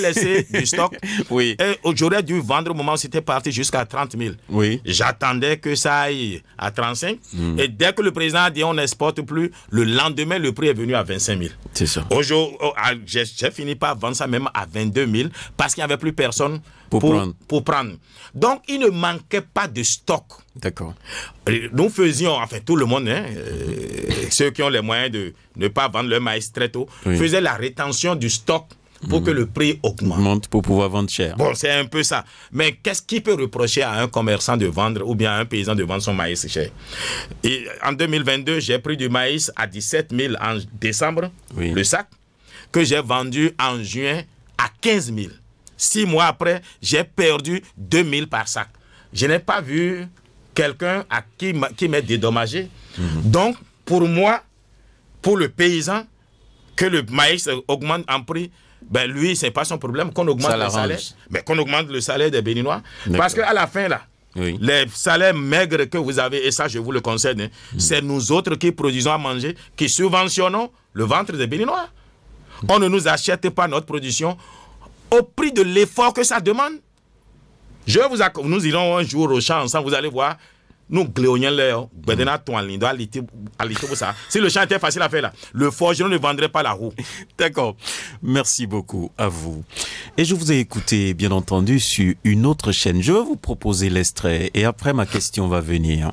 laissé du stock. Oui. Et j'aurais dû vendre au moment où c'était parti jusqu'à 30 000. Oui. J'attendais que ça aille à 35. Et dès que le président a dit on n'exporte plus, le lendemain, le prix est venu à 25 000. C'est ça. Aujourd'hui, j'ai fini par vendre ça même à 22 000 parce qu'il n'y avait plus personne pour prendre. Donc, il ne manquait pas de stock. D'accord. Nous faisions, enfin tout le monde, ceux qui ont les moyens de ne pas vendre leur maïs très tôt, faisaient la rétention du stock pour que le prix augmente. Pour pouvoir vendre cher. Bon, c'est un peu ça. Mais qu'est-ce qui peut reprocher à un commerçant de vendre ou bien à un paysan de vendre son maïs cher? Et en 2022, j'ai pris du maïs à 17 000 en décembre, le sac, que j'ai vendu en juin à 15 000. 6 mois après, j'ai perdu 2 000 par sac. Je n'ai pas vu quelqu'un qui m'ait dédommagé. Donc, pour moi, pour le paysan, que le maïs augmente en prix, ben lui, ce n'est pas son problème qu'on augmente le salaire. Mais qu'on augmente le salaire des Béninois. Parce qu'à la fin, là, les salaires maigres que vous avez, et ça, je vous le concède, c'est nous autres qui produisons à manger, qui subventionnons le ventre des Béninois. On ne nous achète pas notre production au prix de l'effort que ça demande. Nous irons un jour au champ ensemble, vous allez voir. Nous gléonions l'air. Si le champ était facile à faire là, le forgeron ne vendrait pas la roue. D'accord. Merci beaucoup à vous. Et je vous ai écouté, bien entendu, sur une autre chaîne. Je vais vous proposer l'extrait et après ma question va venir.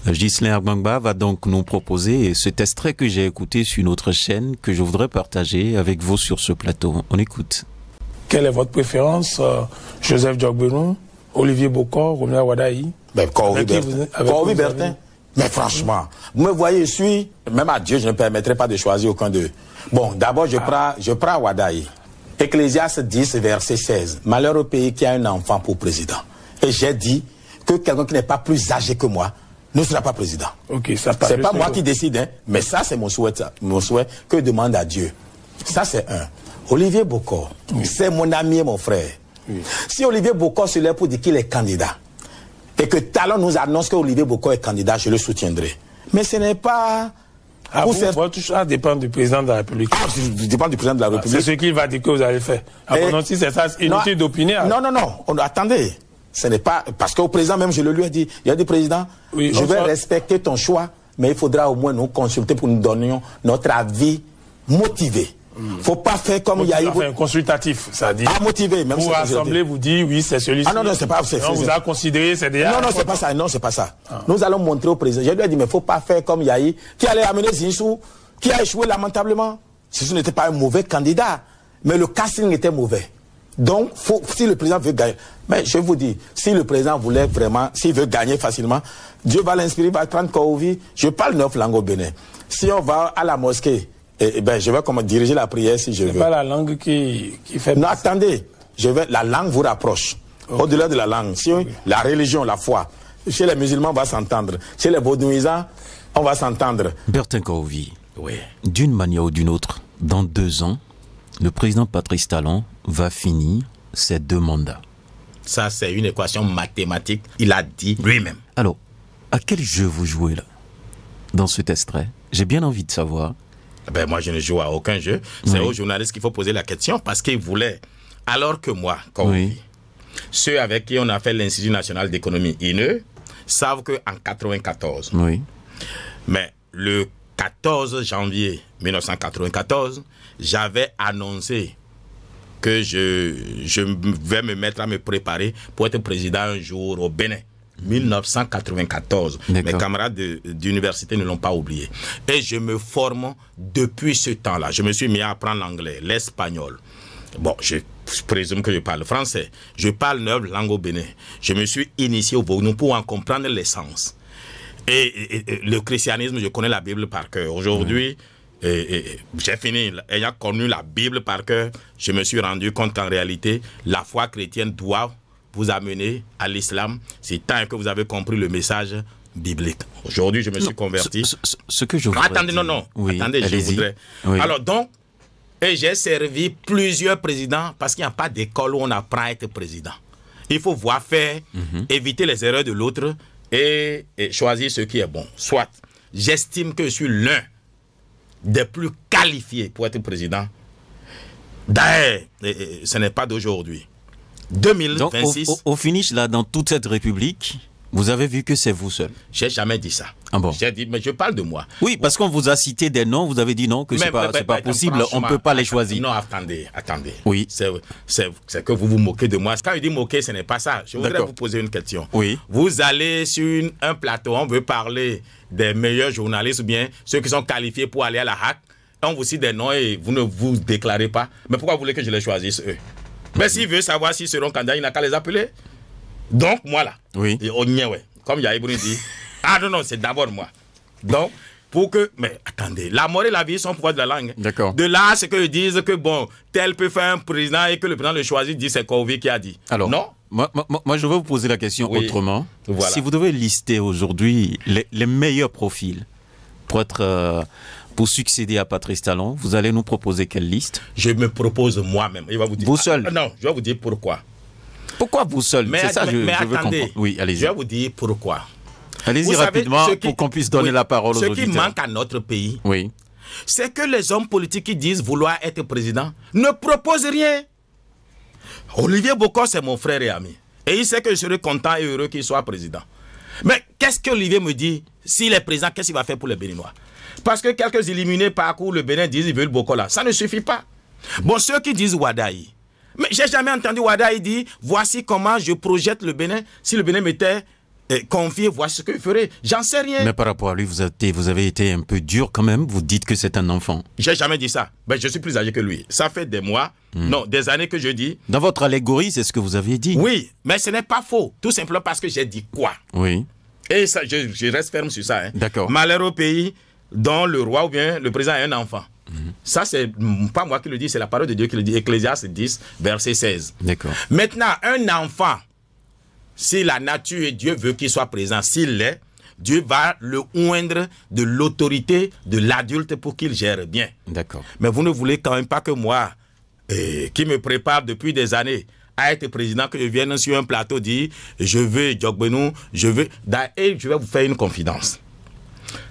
Ghislain Agbangba va donc nous proposer cet extrait que j'ai écouté sur une autre chaîne que je voudrais partager avec vous sur ce plateau. On écoute. Quelle est votre préférence, Joseph Diogbenou, Olivier Bokor, Romeo Wadaï? Corvi Bertin. Mais franchement, vous me voyez, je suis, même à Dieu, je ne permettrai pas de choisir aucun d'eux. Bon, d'abord, je prends Wadaï. Ecclésiaste 10, verset 16. Malheur au pays qui a un enfant pour président. Et j'ai dit que quelqu'un qui n'est pas plus âgé que moi ne sera pas président. Okay, ça c'est pas moi qui décide, hein, mais ça, c'est mon souhait que je demande à Dieu. Ça, c'est un. Olivier Bokor, c'est mon ami et mon frère. Si Olivier Bokor se lève pour dire qu'il est candidat, et que Talon nous annonce que Olivier Bokor est candidat, je le soutiendrai. Mais ce n'est pas... Votre choix dépend du président de la République. Dépend du président de la République. C'est ce qu'il va dire que vous allez faire. Non, si c'est ça, c'est inutile d'opiner. Non. Attendez. Ce n'est pas... Parce qu'au président même, je le lui ai dit. Il a dit, président, je vais respecter ton choix, mais il faudra au moins nous consulter pour nous donner notre avis motivé. Faut pas faire comme il y a eu... Enfin, consultatif, ça dit. Motivé, même pour rassembler, vous dit oui, c'est celui-ci. Non, c'est pas... On vous a considéré, c'est déjà... Non, c'est pas ça, c'est pas ça. Nous allons montrer au président. Je lui ai dit, mais faut pas faire comme Yahi, qui allait amener Zinsou, qui a échoué lamentablement. Zinsou n'était pas un mauvais candidat, mais le casting était mauvais. Donc, si le président veut gagner... Mais je vous dis, si le président voulait vraiment, s'il veut gagner facilement, Dieu va l'inspirer, va prendre Kourovi. Je parle 9 langues au Bénin. Si on va à la mosquée, je vais diriger la prière si je veux. C'est pas la langue qui fait... Non, attendez. La langue vous rapproche. Okay. Au-delà de la langue. Si la religion, la foi. Chez les musulmans, on va s'entendre. Chez les vaudouisants, on va s'entendre. Bertin Kourovi, d'une manière ou d'une autre, dans 2 ans, le président Patrice Talon va finir ses 2 mandats. Ça, c'est une équation mathématique. Il a dit lui-même. Alors, à quel jeu vous jouez là, dans cet extrait? J'ai bien envie de savoir. Ben moi, je ne joue à aucun jeu. C'est aux journalistes qu'il faut poser la question parce qu'ils voulaient, alors que moi, ceux avec qui on a fait l'Institut national d'économie INE savent qu'en 1994, mais le 14 janvier 1994, j'avais annoncé que je vais me mettre à me préparer pour être président un jour au Bénin. 1994. Mes camarades d'université ne l'ont pas oublié. Et je me forme depuis ce temps-là. Je me suis mis à apprendre l'anglais, l'espagnol. Bon, je présume que je parle français. Je parle 9 langues au Bénin. Je me suis initié au Vodou pour en comprendre l'essence. Et le christianisme, je connais la Bible par cœur. Aujourd'hui, j'ai fini, ayant connu la Bible par cœur, je me suis rendu compte qu'en réalité, la foi chrétienne doit vous amener à l'islam, c'est tant que vous avez compris le message biblique. Aujourd'hui, je me suis converti. Ce que je voudrais attendez, dire. non. Oui, attendez, je voudrais. Oui. Alors donc, et j'ai servi plusieurs présidents parce qu'il n'y a pas d'école où on apprend à être président. Il faut voir faire, éviter les erreurs de l'autre et choisir ce qui est bon. Soit, j'estime que je suis l'un des plus qualifiés pour être président. D'ailleurs, ce n'est pas d'aujourd'hui. 2026. Donc, au finish, là, dans toute cette république, vous avez vu que c'est vous seul. J'ai jamais dit ça. Ah bon? J'ai dit, mais je parle de moi. Oui, parce qu'on vous a cité des noms, vous avez dit non, que c'est pas possible, on ne peut pas les choisir. Non, attendez. Oui. C'est que vous vous moquez de moi. Quand je dis moquer, ce n'est pas ça. Je voudrais vous poser une question. Oui. Vous allez sur un plateau, on veut parler des meilleurs journalistes ou bien ceux qui sont qualifiés pour aller à la HAC. On vous cite des noms et vous ne vous déclarez pas. Mais pourquoi vous voulez que je les choisisse eux? Mais s'il veut savoir s'ils seront candidats, il n'a qu'à les appeler. Donc, moi là. Oui. Comme Yahibouni dit. Ah non, c'est d'abord moi. Donc, pour que. Mais attendez, la mort et la vie sont pouvoir de la langue. D'accord. De là, c'est qu'ils disent que bon, tel peut faire un président et que le président le choisit, dit c'est Kovi qui a dit. Alors, non. Moi, je vais vous poser la question autrement. Voilà. Si vous devez lister aujourd'hui les meilleurs profils pour succéder à Patrice Talon, vous allez nous proposer quelle liste? Je me propose moi-même. Il va vous dire. Vous seul? Non, je vais vous dire pourquoi. Pourquoi vous seul? C'est ça, je veux comprendre. Oui, allez-y. Je vais vous dire pourquoi. Allez-y rapidement pour qu'on puisse donner la parole aux auditeurs. Ce qui manque à notre pays, c'est que les hommes politiques qui disent vouloir être président ne proposent rien. Olivier Bokor, c'est mon frère et ami. Et il sait que je serai content et heureux qu'il soit président. Mais qu'est-ce qu'Olivier me dit? S'il est président, qu'est-ce qu'il va faire pour les Béninois? Parce que quelques éliminés parcourent le Bénin disent qu'ils veulent Bokor là. Ça ne suffit pas. Bon, ceux qui disent Wadaï. Mais j'ai jamais entendu Wadaï dire voici comment je projette le Bénin. Si le Bénin m'était confié, voici ce que je ferais. J'en sais rien. Mais par rapport à lui, vous avez été un peu dur quand même. Vous dites que c'est un enfant. J'ai jamais dit ça. Ben, je suis plus âgé que lui. Ça fait des mois, non, des années que je dis. Dans votre allégorie, c'est ce que vous aviez dit. Oui, mais ce n'est pas faux. Tout simplement parce que j'ai dit quoi. Oui. Et ça, je reste ferme sur ça. Hein. D'accord. Malheur au pays dont le roi ou bien le président a un enfant. Ça, c'est pas moi qui le dis, c'est la parole de Dieu qui le dit. Ecclésiaste 10, verset 16. D'accord. Maintenant, un enfant, si la nature et Dieu veut qu'il soit présent, s'il l'est, Dieu va le oindre de l'autorité de l'adulte pour qu'il gère bien. D'accord. Mais vous ne voulez quand même pas que moi, qui me prépare depuis des années à être président, que je vienne sur un plateau dire je veux Djokbenou, je veux. Et je vais vous faire une confidence.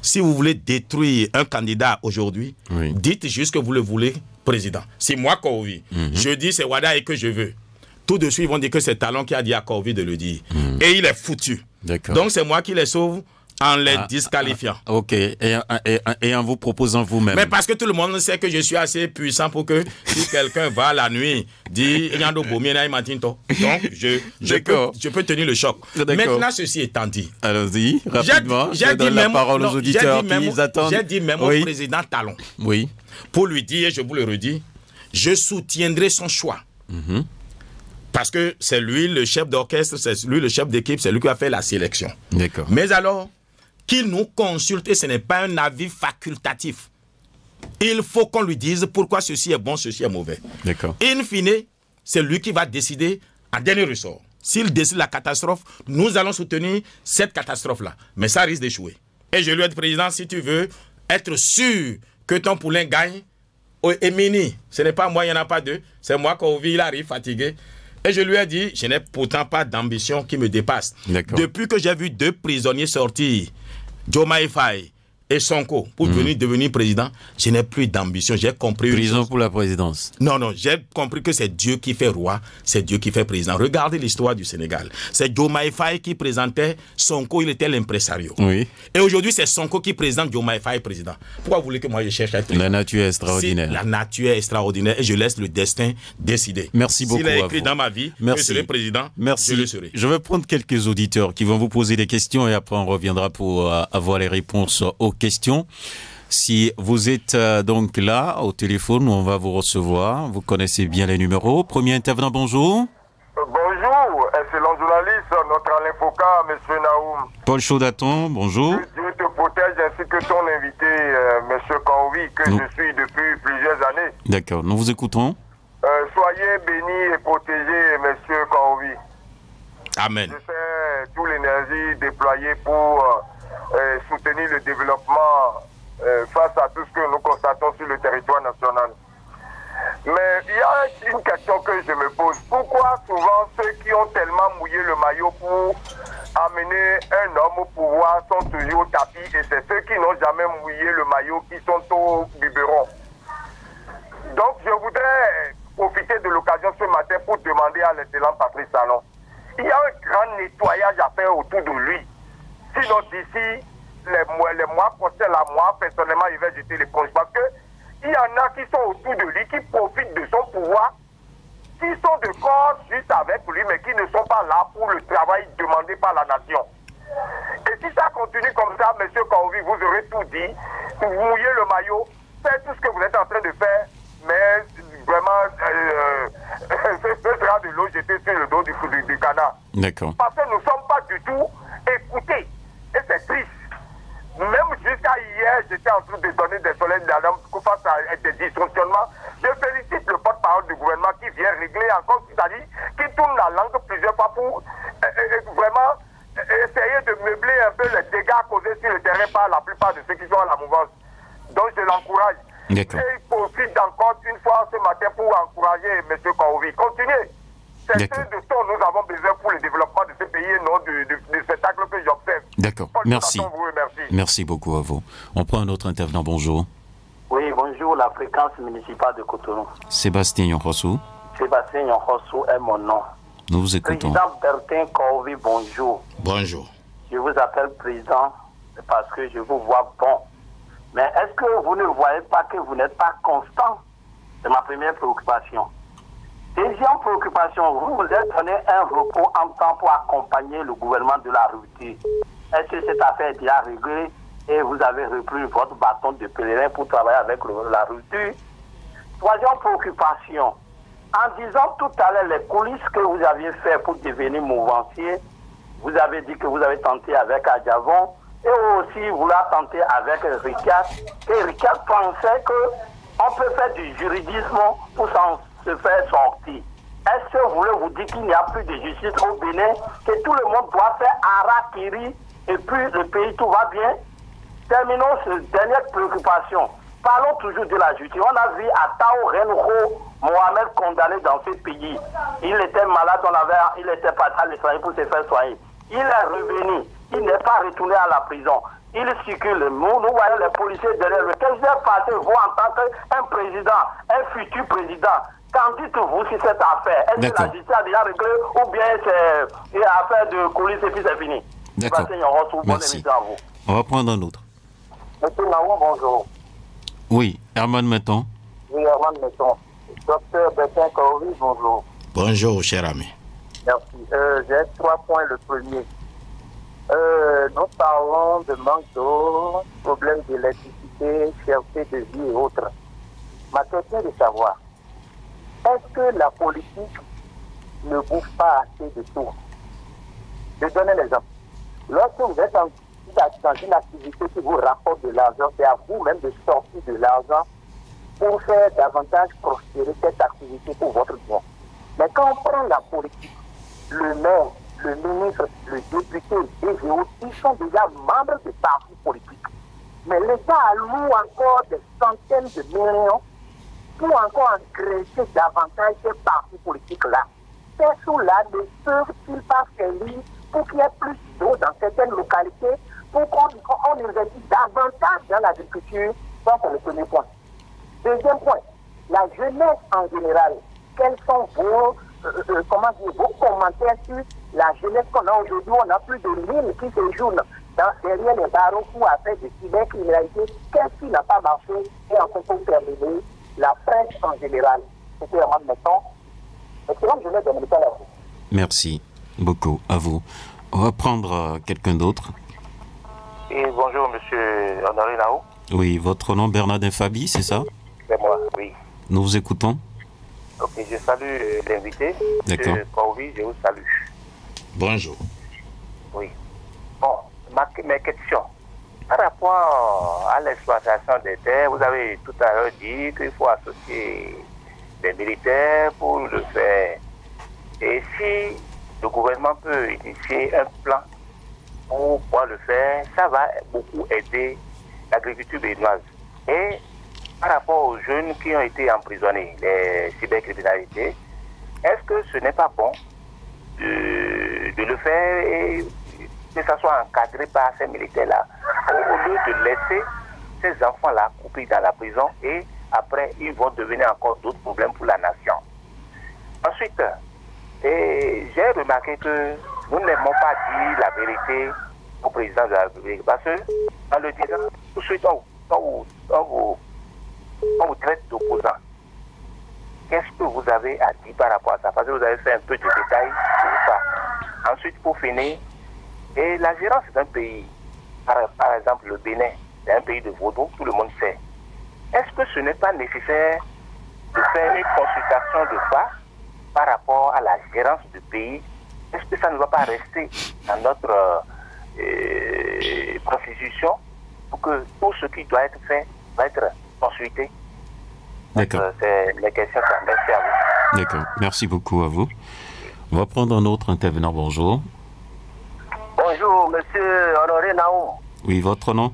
Si vous voulez détruire un candidat aujourd'hui, dites juste que vous le voulez président. Si moi, Kovi, je dis c'est Wadaï que je veux, tout de suite ils vont dire que c'est Talon qui a dit à Kovi de le dire. Et il est foutu. Donc c'est moi qui les sauve en les disqualifiant. Ok, et en vous proposant vous-même. Mais parce que tout le monde sait que je suis assez puissant pour que si quelqu'un va la nuit, dit donc je peux tenir le choc. Maintenant, ceci étant dit. Allons-y, rapidement. J'ai dit la parole aux auditeurs qui attendent. J'ai dit même au président Talon. Oui. Pour lui dire, et je vous le redis, je soutiendrai son choix. Parce que c'est lui le chef d'orchestre, c'est lui le chef d'équipe, c'est lui qui a fait la sélection. D'accord. Mais alors, qu'il nous consulte, et ce n'est pas un avis facultatif. Il faut qu'on lui dise pourquoi ceci est bon, ceci est mauvais. D'accord. In fine, c'est lui qui va décider en dernier ressort. S'il décide la catastrophe, nous allons soutenir cette catastrophe-là. Mais ça risque d'échouer. Et je lui ai dit, président, si tu veux être sûr que ton poulain gagne, et Mini, ce n'est pas moi, il n'y en a pas deux. C'est moi, Kovi, il arrive fatigué. Et je lui ai dit, je n'ai pourtant pas d'ambition qui me dépasse. Depuis que j'ai vu 2 prisonniers sortir, Diomaye Faye et Sonko, pour devenir président, je n'ai plus d'ambition. J'ai compris. Prison pour la présidence. Non, j'ai compris que c'est Dieu qui fait roi, c'est Dieu qui fait président. Regardez l'histoire du Sénégal. C'est Diomaye Faye qui présentait Sonko, il était l'impresario. Oui. Et aujourd'hui, c'est Sonko qui présente Diomaye Faye président. Pourquoi vous voulez que moi je cherche à être président? La nature est extraordinaire. La nature est extraordinaire et je laisse le destin décider. Merci beaucoup. S'il est écrit dans ma vie que je serai président, je le serai. Je vais prendre quelques auditeurs qui vont vous poser des questions et après on reviendra pour avoir les réponses aux questions. Si vous êtes donc là au téléphone, on va vous recevoir. Vous connaissez bien les numéros. Premier intervenant, bonjour. Bonjour, excellent journaliste, notre Alain Foucault, monsieur Naoum. Paul Chaudaton, bonjour. Dieu te protège ainsi que ton invité, M. Kaoui, que je suis depuis plusieurs années. D'accord, nous vous écoutons. Soyez bénis et protégés, M. Kaoui. Amen. Je sais toute l'énergie déployée pour soutenir le développement face à tout ce que nous constatons sur le territoire national. Mais il y a une question que je me pose. Pourquoi souvent ceux qui ont tellement mouillé le maillot pour amener un homme au pouvoir sont toujours au tapis et c'est ceux qui n'ont jamais mouillé le maillot qui sont au biberon? Donc je voudrais profiter de l'occasion ce matin pour demander à l'excellent Patrice Talon. Il y a un grand nettoyage à faire autour de lui. Sinon d'ici les mois prochains, moi personnellement je vais jeter l'éponge parce que il y en a qui sont autour de lui, qui profitent de son pouvoir, qui sont de corps juste avec lui, mais qui ne sont pas là pour le travail demandé par la nation. Et si ça continue comme ça, M. Kaoui, vous aurez tout dit, vous mouillez le maillot, faites tout ce que vous êtes en train de faire, mais vraiment, ce sera de l'eau jetée sur le dos du canard. D'accord. Parce que nous ne sommes pas du tout écoutés. Et c'est triste. Même jusqu'à hier, j'étais en train de donner des soleils d'alarme face à des dysfonctionnements. Je félicite le porte-parole du gouvernement qui vient régler encore ce qui tourne la langue plusieurs fois pour vraiment essayer de meubler un peu les dégâts causés sur le terrain par la plupart de ceux qui sont à la mouvance. Donc je l'encourage. Et il profite encore une fois ce matin pour encourager M. Kaoui. Continuez. C'est ce dont nous avons besoin pour le développement de ce pays et non du spectacle que j'observe. D'accord, merci. Merci beaucoup à vous. On prend un autre intervenant, bonjour. Oui, bonjour, la fréquence municipale de Cotonou. Sébastien Yonrossou. Sébastien Yonrossou est mon nom. Nous vous écoutons. Président Bertin Kaoui, bonjour. Bonjour. Je vous appelle président parce que je vous vois bon. Mais est-ce que vous ne voyez pas que vous n'êtes pas constant? C'est ma première préoccupation. Deuxième préoccupation, vous vous êtes donné un repos en temps pour accompagner le gouvernement de la rupture. Est-ce que cette affaire est déjà réglée et vous avez repris votre bâton de pèlerin pour travailler avec la rupture? Troisième préoccupation, en disant tout à l'heure les coulisses que vous aviez fait pour devenir mouvancier, vous avez dit que vous avez tenté avec Adjavon et aussi vouloir tenter avec Ricard. Et Ricard pensait qu'on peut faire du juridisme pour se faire sortir. Est-ce que vous voulez vous dire qu'il n'y a plus de justice au Bénin, que tout le monde doit faire harakiri et puis le pays tout va bien? Terminons cette dernière préoccupation. Parlons toujours de la justice. On a vu Atao Renho Mohamed condamné dans ce pays. Il était malade, il était parti à l'étranger pour se faire soigner. Il est revenu. Il n'est pas retourné à la prison. Il circule. Nous voyons les policiers derrière lui. Qu'est-ce qui s'est passé, vous, en tant qu'un président, un futur président? Qu'en dites-vous sur cette affaire? Est-ce que la justice a déjà réglé ou bien c'est une affaire de coulisses et puis c'est fini? D'accord. Merci. On va prendre un autre. Monsieur Naou, bonjour. Oui, Herman Metton. Oui, Herman Metton. Docteur Bertin Kaoui, bonjour. Bonjour, cher ami. Merci. J'ai 3 points. Le premier. Nous parlons de manque d'eau, problème d'électricité, cherté de vie et autres. Ma question est de savoir, est-ce que la politique ne bouffe pas assez de tout? Je vais donner l'exemple. Lorsque vous êtes dans une activité qui vous rapporte de l'argent, c'est à vous-même de sortir de l'argent pour faire davantage prospérer cette activité pour votre bien. Mais quand on prend la politique, le maire, le ministre, le député, les géos, ils sont déjà membres des partis politiques. Mais l'État alloue encore des centaines de millions pour encore engraisser davantage ces partis politiques-là. Ces sous-là ne peuvent-ils pas faire lire pour qu'il y ait plus d'eau dans certaines localités, pour qu'on investisse davantage dans l'agriculture? Ça, c'est le premier point. Deuxième point, la jeunesse en général. Quels sont vos commentaires sur la jeunesse qu'on a aujourd'hui? On a plus de 1000 qui séjournent derrière les barreaux pour faire de cybercriminalité. Qu'est-ce qui n'a pas marché? Et enfin, pour terminer, la presse en général. C'était vraiment maintenant. Excellente journée de militaire à vous. Merci beaucoup à vous. On va prendre quelqu'un d'autre. Et bonjour, monsieur Honoré Nao. Oui, votre nom Bernardin Fabi, c'est ça? C'est moi, oui. Nous vous écoutons. Ok, je salue l'invité. D'accord. Monsieur Kaoui, je vous salue. Bonjour. Oui. Bon, mes questions. par rapport à l'exploitation des terres, vous avez tout à l'heure dit qu'il faut associer des militaires pour le faire. Et si le gouvernement peut initier un plan pour pouvoir le faire, ça va beaucoup aider l'agriculture béninoise. Et par rapport aux jeunes qui ont été emprisonnés, les cybercriminalités, est-ce que ce n'est pas bon de le faire et que ça soit encadré par ces militaires-là, au lieu de laisser ces enfants-là coupés dans la prison et après ils vont devenir encore d'autres problèmes pour la nation. Ensuite, j'ai remarqué que nous n'aimons pas dire la vérité au président de la République parce que en le disant, tout de suite on vous traite d'opposant. Qu'est-ce que vous avez à dire par rapport à ça? Parce que vous avez fait un peu de détails sur ça. Ensuite, pour finir, et la gérance d'un pays, par exemple le Bénin, c'est un pays de vaudou, tout le monde sait. Est-ce que ce n'est pas nécessaire de faire une consultation de base par rapport à la gérance du pays? Est-ce que ça ne va pas rester dans notre constitution pour que tout ce qui doit être fait va être consulté? D'accord. C'est les questions que merci à vous. D'accord. Merci beaucoup à vous. On va prendre un autre intervenant. Bonjour. Bonjour, monsieur Honoré Naoum. Oui, votre nom?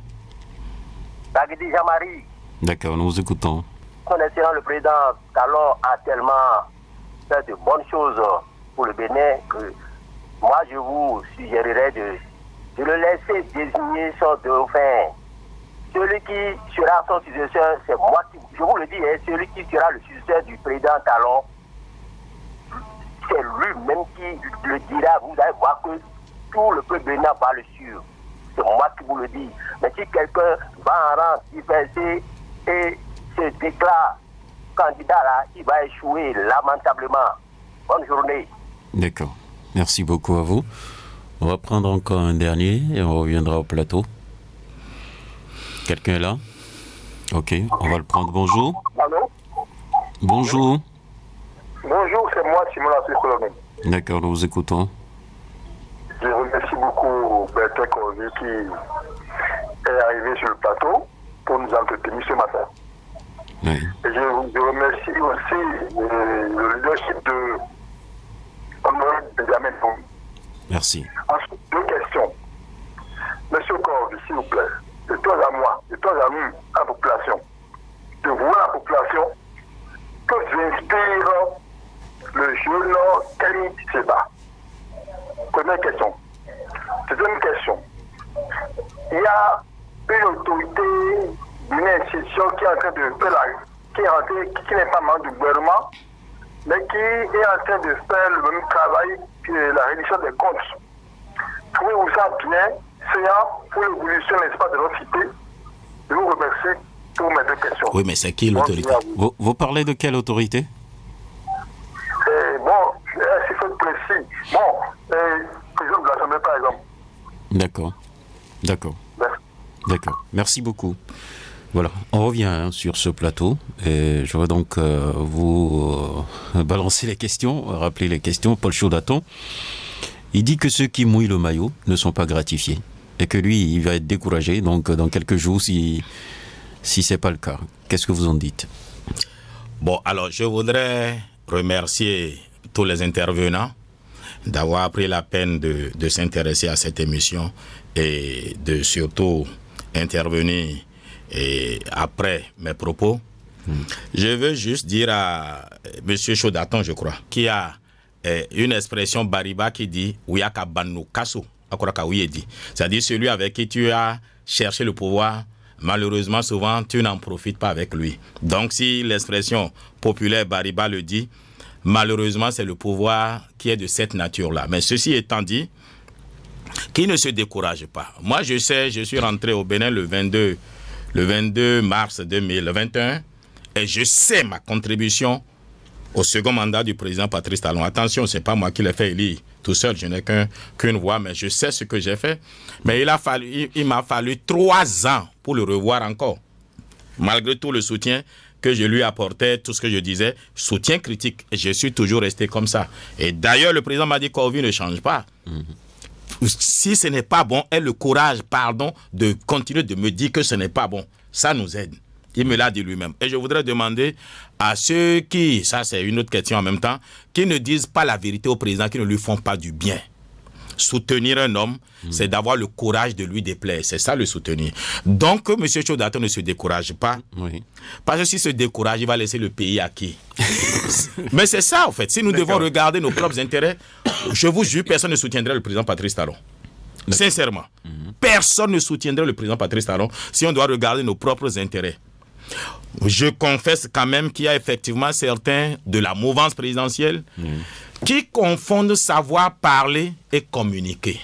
Bagdi Jean-Marie. D'accord, nous vous écoutons. Connaissant le président Talon a tellement fait de bonnes choses pour le Bénin que moi je vous suggérerais de le laisser désigner son dauphin. Celui qui sera son successeur, c'est moi qui, je vous le dis, celui qui sera le successeur du président Talon, c'est lui-même qui le dira. Vous allez voir que tout le peuple bénin va le suivre. C'est moi qui vous le dis. Mais si quelqu'un va en rang diversé et se déclare candidat là, il va échouer lamentablement. Bonne journée. D'accord. Merci beaucoup à vous. On va prendre encore un dernier et on reviendra au plateau. Quelqu'un est là? Ok, on va le prendre. Bonjour. Allô? Bonjour. Bonjour, c'est moi, Simon Lassé-Colomé. D'accord, nous vous écoutons. Je remercie beaucoup Bertrand Cornu qui est arrivé sur le plateau pour nous entretenir ce matin. Oui. Et je remercie aussi le leadership de Honoré Benjamin Fong. Merci. Ensuite, deux questions. Monsieur Cornu, s'il vous plaît, de toi à moi, de toi à nous, à la population, de voir la population, que j'inspire le jeune Kenny Seba. Première question. Deuxième question. Il y a une autorité d'une institution qui est en train de faire qui n'est pas membre du gouvernement, mais qui est en train de faire le même travail que la reddition des comptes. Trouvez-vous ça bien, c'est pour l'évolution, n'est-ce pas, de notre cité? Je vous remercie pour mes deux questions. Oui, mais c'est qui l'autorité? Vous parlez de quelle autorité? Bon, c'est fait précis. Bon, président de l'Assemblée, par exemple. D'accord. D'accord. Merci. D'accord. Merci beaucoup. Voilà, on revient sur ce plateau et je vais donc vous balancer les questions, rappeler les questions. Paul Chaudaton, il dit que ceux qui mouillent le maillot ne sont pas gratifiés et que lui, il va être découragé donc dans quelques jours si c'est pas le cas. Qu'est-ce que vous en dites? Bon, alors je voudrais remercier tous les intervenants d'avoir pris la peine de s'intéresser à cette émission et de surtout intervenir après mes propos. Je veux juste dire à M. Chaudaton, je crois, qui a une expression bariba qui dit « Ouyaka Banou Kasso », c'est-à-dire celui avec qui tu as cherché le pouvoir, malheureusement souvent tu n'en profites pas avec lui. Donc si l'expression populaire bariba le dit, malheureusement c'est le pouvoir qui est de cette nature-là. Mais ceci étant dit, qui ne se décourage pas. Moi je sais, je suis rentré au Bénin le 22 mars 2021 et je sais ma contribution au second mandat du président Patrice Talon. Attention, c'est pas moi qui l'ai fait élire tout seul, je n'ai qu'une voix, mais je sais ce que j'ai fait. Mais il m'a fallu 3 ans pour le revoir encore. Malgré tout le soutien que je lui apportais, tout ce que je disais, soutien critique. Et je suis toujours resté comme ça. Et d'ailleurs, le président m'a dit qu'Orvi ne change pas. si ce n'est pas bon, ait le courage, pardon, de continuer de me dire que ce n'est pas bon. Ça nous aide. Il me l'a dit lui-même. Et je voudrais demander à ceux qui, ça c'est une autre question en même temps, qui ne disent pas la vérité au président, qui ne lui font pas du bien. Soutenir un homme, c'est d'avoir le courage de lui déplaire. C'est ça le soutenir. Donc, M. Tchodato ne se décourage pas. Oui. Parce que s'il se décourage, il va laisser le pays à qui? Mais c'est ça, en fait. Si nous devons regarder nos propres intérêts, je vous jure, personne ne soutiendrait le président Patrice Talon. Sincèrement. Personne ne soutiendrait le président Patrice Talon si on doit regarder nos propres intérêts. Je confesse quand même qu'il y a effectivement certains de la mouvance présidentielle qui confondent savoir parler et communiquer.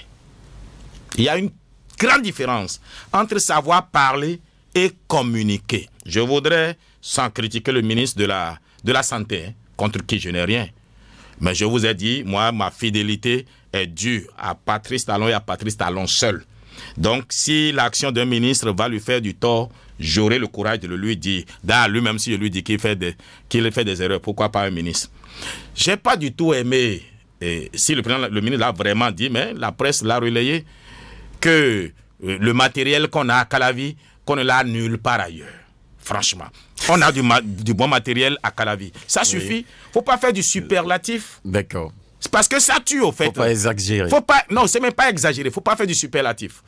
Il y a une grande différence entre savoir parler et communiquer. Je voudrais, sans critiquer le ministre de la Santé, contre qui je n'ai rien, mais je vous ai dit, moi, ma fidélité est due à Patrice Talon et à Patrice Talon seul. Donc, si l'action d'un ministre va lui faire du tort, j'aurai le courage de le lui dire. D'ailleurs, lui-même, si je lui dis qu'il fait des erreurs, pourquoi pas un ministre? J'ai pas du tout aimé, si le ministre l'a vraiment dit, mais la presse l'a relayé, que le matériel qu'on a à Calavi, qu'on ne l'a nulle part ailleurs. Franchement. On a du bon matériel à Calavi. Ça suffit. Faut pas faire du superlatif. D'accord. C'est parce que ça tue, au fait. Faut pas exagérer. Non, c'est même pas exagérer. Faut pas faire du superlatif.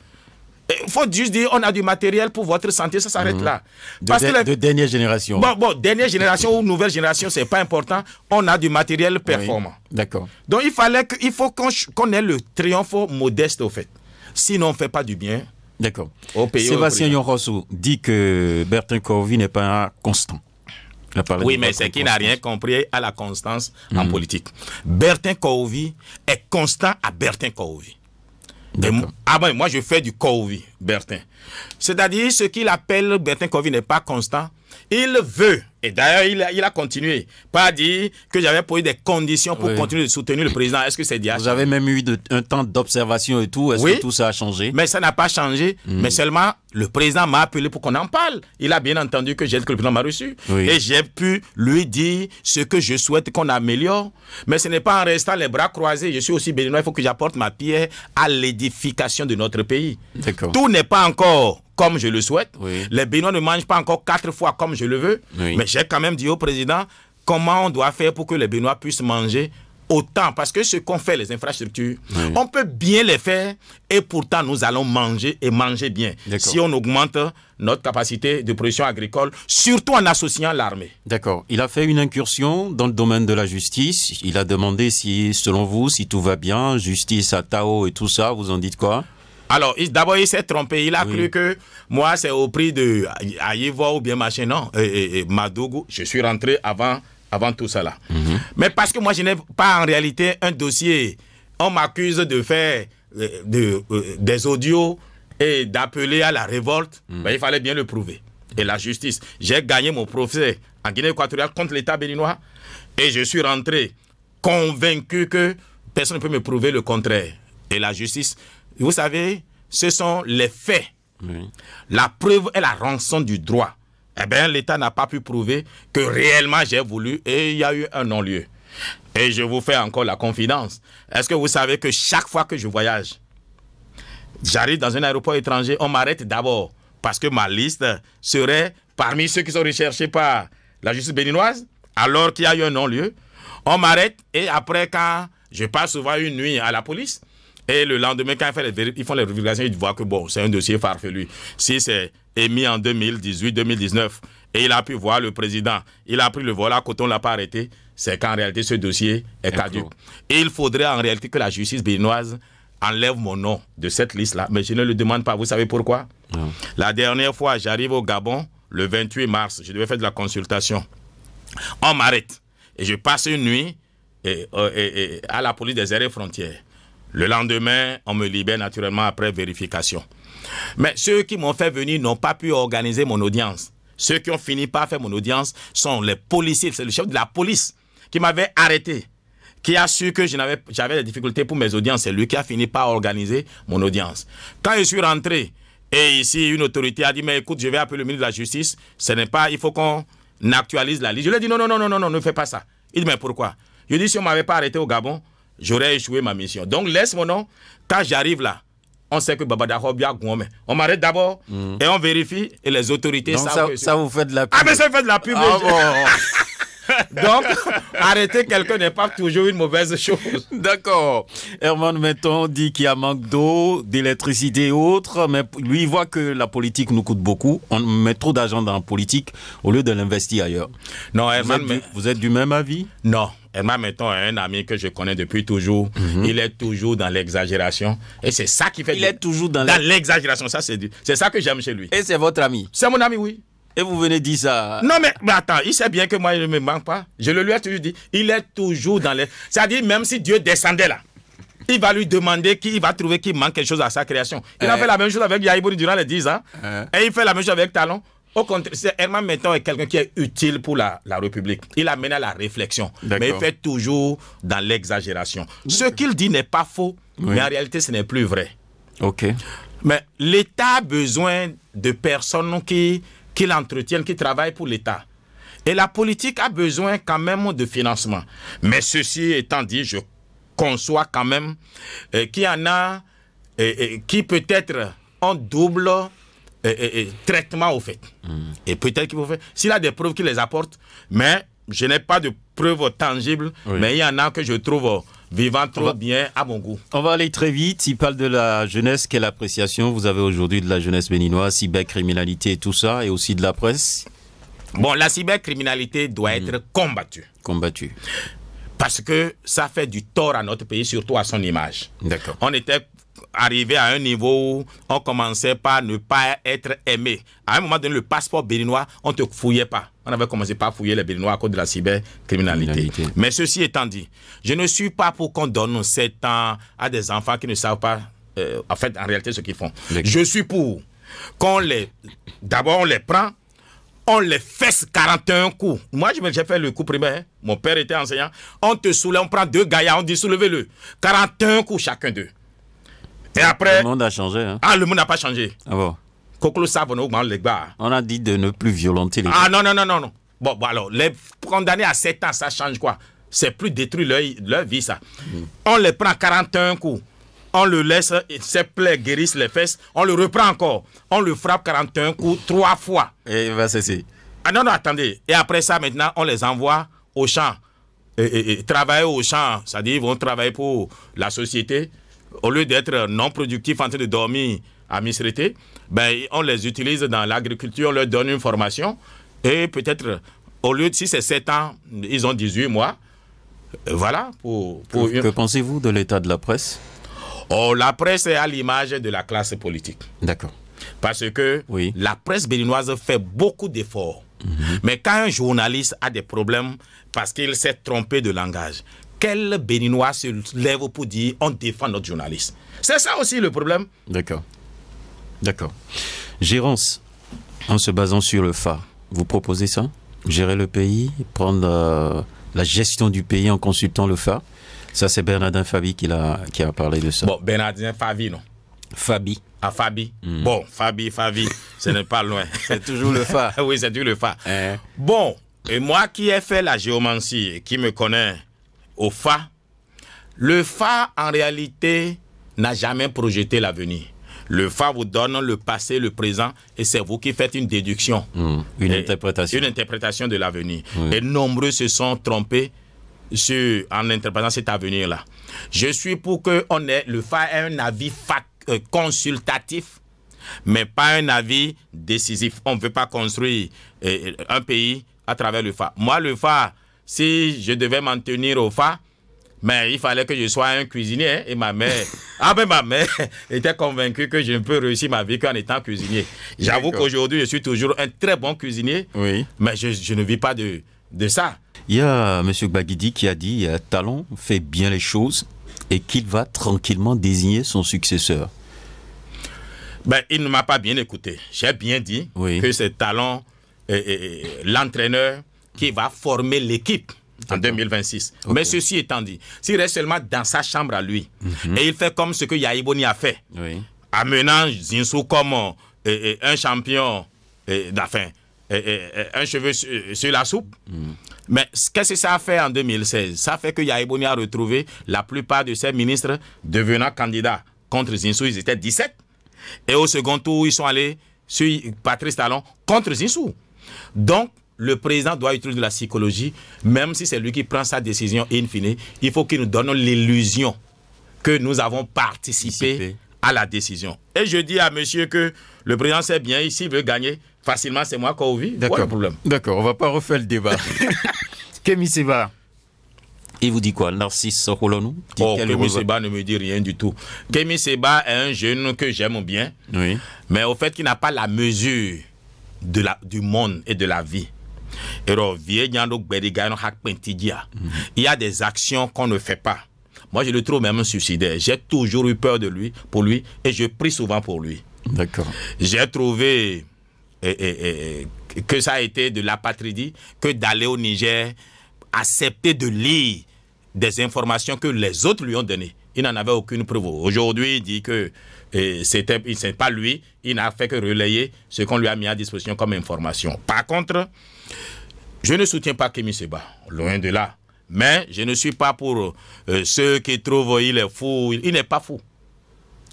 Il faut juste dire, on a du matériel pour votre santé, ça s'arrête là. De dernière génération. Bon, dernière génération ou nouvelle génération, c'est pas important. On a du matériel performant. D'accord. Donc, il faut qu'on ait le triomphe modeste, au fait. Sinon, on ne fait pas du bien. D'accord. Sébastien Yonrosso dit que Bertin Kohovi n'est pas constant. Oui, mais c'est qu'il n'a rien compris à la constance en politique. Bertin Kohovi est constant à Bertin Kohovi. Moi, je fais du Kohovi, Bertin. C'est-à-dire, ce qu'il appelle Bertin Kohovi n'est pas constant. Il veut, et d'ailleurs, il a continué, pas dire que j'avais posé des conditions pour continuer de soutenir le président. Est-ce que c'est DH? Vous avez même eu un temps d'observation et tout. Est-ce que tout ça a changé? Mais ça n'a pas changé. Mais seulement, le président m'a appelé pour qu'on en parle. Il a bien entendu que le président m'a reçu. Et j'ai pu lui dire ce que je souhaite qu'on améliore. Mais ce n'est pas en restant les bras croisés. Je suis aussi béninois, il faut que j'apporte ma pierre à l'édification de notre pays. Tout n'est pas encore comme je le souhaite. Les Béninois ne mangent pas encore 4 fois comme je le veux. Mais j'ai quand même dit au président comment on doit faire pour que les Béninois puissent manger autant. Parce que ce qu'on fait, les infrastructures, on peut bien les faire et pourtant nous allons manger et manger bien. Si on augmente notre capacité de production agricole, surtout en associant l'armée. D'accord. Il a fait une incursion dans le domaine de la justice. Il a demandé si, selon vous, si tout va bien, justice à Tao et tout ça, vous en dites quoi? Alors, d'abord, il s'est trompé. Il a cru que moi, c'est au prix de Aïvo ou bien machin. Non, Madougou, je suis rentré avant tout ça là. Mais parce que moi, je n'ai pas en réalité un dossier. On m'accuse de faire des audios et d'appeler à la révolte. Ben, il fallait bien le prouver. Et la justice. J'ai gagné mon procès en Guinée équatoriale contre l'État béninois. Et je suis rentré convaincu que personne ne peut me prouver le contraire. Et la justice... Vous savez, ce sont les faits. La preuve est la rançon du droit. Eh bien, l'État n'a pas pu prouver que réellement j'ai voulu et il y a eu un non-lieu. Et je vous fais encore la confidence. Est-ce que vous savez que chaque fois que je voyage, j'arrive dans un aéroport étranger, on m'arrête d'abord parce que ma liste serait parmi ceux qui sont recherchés par la justice béninoise alors qu'il y a eu un non-lieu. On m'arrête et après, quand je passe souvent une nuit à la police, et le lendemain, quand ils font les vérifications, ils voient que bon, c'est un dossier farfelu. Si c'est émis en 2018-2019 et il a pu voir le président, il a pris le vol à côté, on ne l'a pas arrêté, c'est qu'en réalité, ce dossier est caduc. Et il faudrait en réalité que la justice béninoise enlève mon nom de cette liste-là. Mais je ne le demande pas. Vous savez pourquoi? La dernière fois, j'arrive au Gabon, le 28 mars, je devais faire de la consultation. On m'arrête et je passe une nuit à la police des aires et frontières. Le lendemain, on me libère naturellement après vérification. Mais ceux qui m'ont fait venir n'ont pas pu organiser mon audience. Ceux qui ont fini par faire mon audience sont les policiers. C'est le chef de la police qui m'avait arrêté, qui a su que j'avais des difficultés pour mes audiences. C'est lui qui a fini par organiser mon audience. Quand je suis rentré, et ici une autorité a dit, mais écoute, je vais appeler le ministre de la Justice. Ce n'est pas, il faut qu'on actualise la liste. Je lui ai dit, non, ne fais pas ça. Il dit, mais pourquoi? Je lui ai dit, si on ne m'avait pas arrêté au Gabon, j'aurais échoué ma mission. Donc laisse mon nom, quand j'arrive là, on sait que Baba Dako Bia Gouame. On m'arrête d'abord et on vérifie et les autorités donc savent ça vous fait de la pub. Ah mais ça fait de la pub. Ah bon. Donc, arrêter quelqu'un n'est pas toujours une mauvaise chose. D'accord. Herman Menton dit qu'il y a manque d'eau, d'électricité et autres, mais lui, il voit que la politique nous coûte beaucoup. On met trop d'argent dans la politique au lieu de l'investir ailleurs. Non, vous êtes du même avis? Non. Herman Menton est un ami que je connais depuis toujours. Il est toujours dans l'exagération. Et c'est ça qui fait... Il est toujours dans l'exagération. C'est ça que j'aime chez lui. Et c'est votre ami? C'est mon ami, oui. Et vous venez dire ça? Non, mais attends, il sait bien que moi, il ne me manque pas. Je le lui ai toujours dit. Il est toujours dans les... C'est-à-dire, même si Dieu descendait là, il va lui demander qu'il va trouver qu'il manque quelque chose à sa création. Il a fait la même chose avec Yahibouni durant les 10 ans. Et il fait la même chose avec Talon. Au contraire, Herman Menton est quelqu'un qui est utile pour la République. Il amène à la réflexion. Mais il fait toujours dans l'exagération. Ce qu'il dit n'est pas faux, mais en réalité, ce n'est plus vrai. OK. Mais l'État a besoin de personnes qui l'entretiennent, qui travaillent pour l'État. Et la politique a besoin quand même de financement. Mais ceci étant dit, je conçois quand même qu'il y en a qui peut-être ont double traitement au fait. Et peut-être qu'il faut faire... S'il a des preuves qui les apportent, mais je n'ai pas de preuves tangibles, mais il y en a que je trouve vivant trop bien à mon goût. On va aller très vite. Il parle de la jeunesse. Quelle appréciation vous avez aujourd'hui de la jeunesse béninoise, cybercriminalité et tout ça, et aussi de la presse? Bon, la cybercriminalité doit être combattue. Combattue. Parce que ça fait du tort à notre pays, surtout à son image. D'accord. On était arrivé à un niveau où on commençait par ne pas être aimé. À un moment donné, le passeport béninois, on ne te fouillait pas. On avait commencé par fouiller les Béninois à cause de la cybercriminalité. Mais ceci étant dit, je ne suis pas pour qu'on donne 7 ans à des enfants qui ne savent pas, en fait, en réalité, ce qu'ils font. Je suis pour qu'on les... D'abord, on les prend, on les fesse 41 coups. Moi, j'ai fait le coup primaire. Mon père était enseignant. On te soulève, on prend 2 gaillards, on dit soulevez-le. 41 coups chacun d'eux. Et après... Le monde a changé. Hein? Ah, le monde n'a pas changé. Ah bon? On a dit de ne plus violenter les... Ah non. Bon, alors, les condamnés à 7 ans, ça change quoi? C'est plus détruire leur vie, ça. On les prend 41 coups. On le laisse, ses plaies guérissent les fesses. On le reprend encore. On le frappe 41 coups 3 fois. Et il va cesser. Ah non, attendez. Et après ça, maintenant, on les envoie au champ. Et travailler au champ, c'est-à-dire ils vont travailler pour la société. Au lieu d'être non productifs en train de dormir à Misrété, ben, on les utilise dans l'agriculture, on leur donne une formation. Et peut-être, au lieu de si c'est 7 ans, ils ont 18 mois. Voilà. Que pensez-vous de l'état de la presse? Oh, la presse est à l'image de la classe politique. D'accord. Parce que la presse béninoise fait beaucoup d'efforts. Mais quand un journaliste a des problèmes parce qu'il s'est trompé de langage, quel Béninois se lève pour dire on défend notre journaliste? C'est ça aussi le problème. D'accord. Gérance, en se basant sur le phare, vous proposez ça? Gérer le pays, prendre la gestion du pays en consultant le phare? Ça, c'est Bernardin Fabi qui a parlé de ça. Bon, Bernardin Fabi, non? Fabi. Ah, Fabi. Bon, Fabi, ce n'est pas loin. C'est toujours le phare. Oui, c'est toujours le phare. Bon, et moi qui ai fait la géomancie et qui me connais au phare, le phare, en réalité, n'a jamais projeté l'avenir. Le phare vous donne le passé, le présent, et c'est vous qui faites une déduction. Une interprétation. Une interprétation de l'avenir. Et nombreux se sont trompés en interprétant cet avenir-là. Je suis pour que le phare ait un avis consultatif, mais pas un avis décisif. On ne veut pas construire un pays à travers le phare. Moi, le phare, si je devais m'en tenir au phare, mais il fallait que je sois un cuisinier. Hein, et ma mère, ma mère était convaincue que je ne peux réussir ma vie qu'en étant cuisinier. J'avoue qu'aujourd'hui, je suis toujours un très bon cuisinier, mais je ne vis pas de ça. Il y a M. Gbagidi qui a dit Talon fait bien les choses et qu'il va tranquillement désigner son successeur. Ben, il ne m'a pas bien écouté. J'ai bien dit que c'est Talon, l'entraîneur, qui va former l'équipe en 2026. Mais ceci étant dit, s'il reste seulement dans sa chambre à lui, et il fait comme ce que Yahibouni a fait, amenant Zinsou comme un champion, un cheveu sur la soupe, Mais qu'est-ce que ça a fait en 2016? Ça a fait que Yahya Boni a retrouvé la plupart de ses ministres devenant candidats contre Zinsou. Ils étaient 17. Et au second tour, ils sont allés sur Patrice Talon contre Zinsou. Donc, le président doit utiliser de la psychologie, même si c'est lui qui prend sa décision in fine. Il faut qu'il nous donne l'illusion que nous avons participé à la décision. Et je dis à monsieur que le président sait bien, s'il veut gagner facilement, c'est moi Kouvi. D'accord. Le problème. D'accord, on ne va pas refaire le débat. Kémy Séba, il vous dit quoi? Narcisse Rolonou? Kémy Séba ne me dit rien du tout. Kémy Séba est un jeune que j'aime bien, oui, mais au fait qu'il n'a pas la mesure du monde et de la vie. Il y a des actions qu'on ne fait pas. Moi, je le trouve même suicidaire. J'ai toujours eu peur de lui, pour lui, et je prie souvent pour lui. D'accord. J'ai trouvé que ça a été de l'apatridie que d'aller au Niger, accepter de lire des informations que les autres lui ont données. Il n'en avait aucune preuve. Aujourd'hui, il dit que c'est pas lui, il n'a fait que relayer ce qu'on lui a mis à disposition comme information. Par contre, je ne soutiens pas Kémy Séba, loin de là. Mais je ne suis pas pour ceux qui trouvent qu'il est fou. Il n'est pas fou.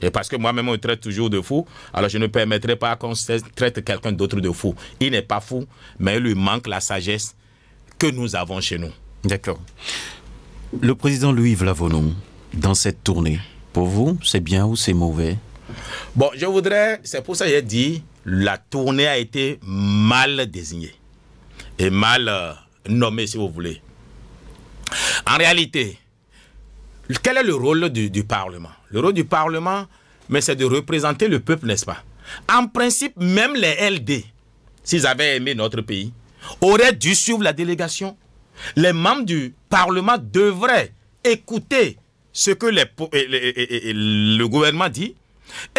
Et parce que moi-même, on me traite toujours de fou, alors je ne permettrai pas qu'on traite quelqu'un d'autre de fou. Il n'est pas fou, mais il lui manque la sagesse que nous avons chez nous. D'accord. Le président Louis Vlavonou, dans cette tournée, pour vous, c'est bien ou c'est mauvais? Bon, je voudrais, c'est pour ça que j'ai dit, la tournée a été mal désignée. Et mal nommée, si vous voulez. En réalité, quel est le rôle du Parlement? Le rôle du Parlement, mais c'est de représenter le peuple, n'est-ce pas? En principe, même les LD, s'ils avaient aimé notre pays, auraient dû suivre la délégation. Les membres du Parlement devraient écouter ce que le gouvernement dit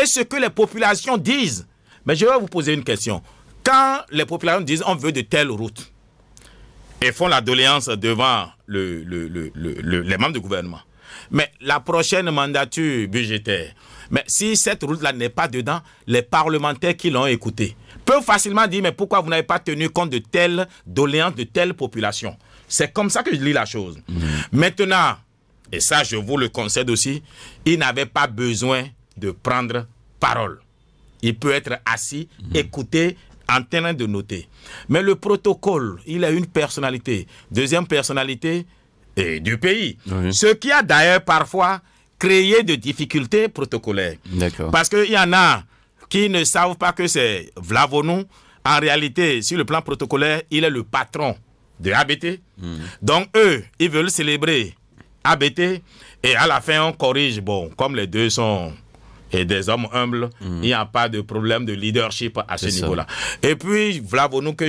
et ce que les populations disent. Mais je vais vous poser une question. Quand les populations disent on veut de telle route et font la doléance devant les membres du gouvernement, mais la prochaine mandature budgétaire, mais si cette route-là n'est pas dedans, les parlementaires qui l'ont écouté peuvent facilement dire mais pourquoi vous n'avez pas tenu compte de telle doléance de telle population? C'est comme ça que je lis la chose. Maintenant, et ça je vous le concède aussi, il n'avait pas besoin de prendre parole. Il peut être assis, écouter, en train de noter. Mais le protocole, il a une personnalité. Deuxième personnalité du pays. Oui. Ce qui a d'ailleurs parfois créé de difficultés protocolaires. Parce qu'il y en a qui ne savent pas que c'est Vlavonou. En réalité, sur le plan protocolaire, il est le patron de ABT. Donc eux, ils veulent célébrer ABT et à la fin on corrige. Bon, comme les deux sont des hommes humbles, il n'y a pas de problème de leadership à ce niveau-là. Et puis Vlavonou que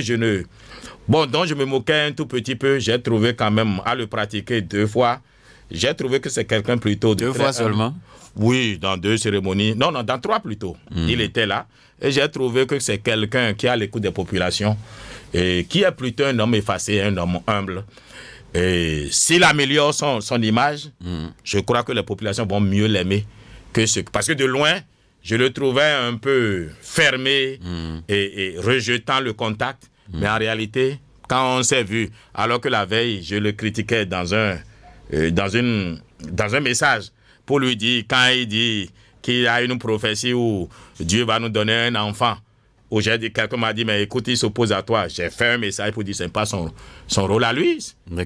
dont je me moquais un tout petit peu, j'ai trouvé quand même à le pratiquer 2 fois. J'ai trouvé que c'est quelqu'un plutôt... 2 fois seulement? Oui, dans 2 cérémonies. Non, dans 3 plutôt. Il était là. Et j'ai trouvé que c'est quelqu'un qui a l'écoute des populations et qui est plutôt un homme effacé, un homme humble. Et s'il améliore son image, je crois que les populations vont mieux l'aimer que ce... Parce que de loin, je le trouvais un peu fermé et rejetant le contact. Mais en réalité, quand on s'est vu, alors que la veille, je le critiquais dans un message pour lui dire, quand il dit qu'il a une prophétie où Dieu va nous donner un enfant, où j'ai dit, quelqu'un m'a dit, mais écoute, il s'oppose à toi. J'ai fait un message pour dire, ce n'est pas son rôle à lui.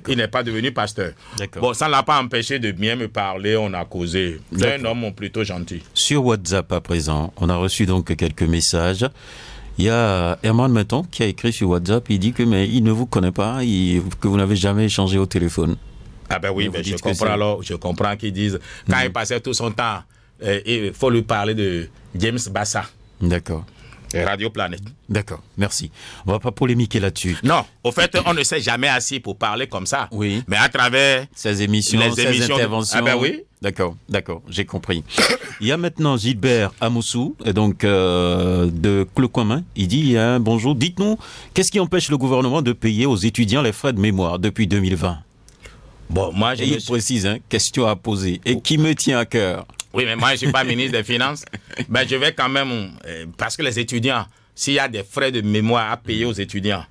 Il n'est pas devenu pasteur. Bon, ça ne l'a pas empêché de bien me parler, on a causé. C'est un homme plutôt gentil. Sur WhatsApp à présent, on a reçu donc quelques messages. Il y a Herman Menton qui a écrit sur WhatsApp, il dit que mais il ne vous connaît pas, que vous n'avez jamais échangé au téléphone. Ah ben oui, mais je comprends alors, je comprends qu'ils disent, quand il passait tout son temps, il faut lui parler de James Bassa. D'accord. Radio Planète. D'accord, merci. On ne va pas polémiquer là-dessus. Non, au fait, on ne s'est jamais assis pour parler comme ça. Oui. Mais à travers ces émissions, ces interventions. Ah ben oui. D'accord, j'ai compris. Il y a maintenant Gilbert Amoussou, donc de Clocomin. Il dit bonjour, dites-nous, qu'est-ce qui empêche le gouvernement de payer aux étudiants les frais de mémoire depuis 2020? Bon, moi, il précise, question à poser, et qui me tient à cœur. Oui, mais moi, je ne suis pas ministre des Finances. Ben, je vais quand même... parce que les étudiants, s'il y a des frais de mémoire à payer aux étudiants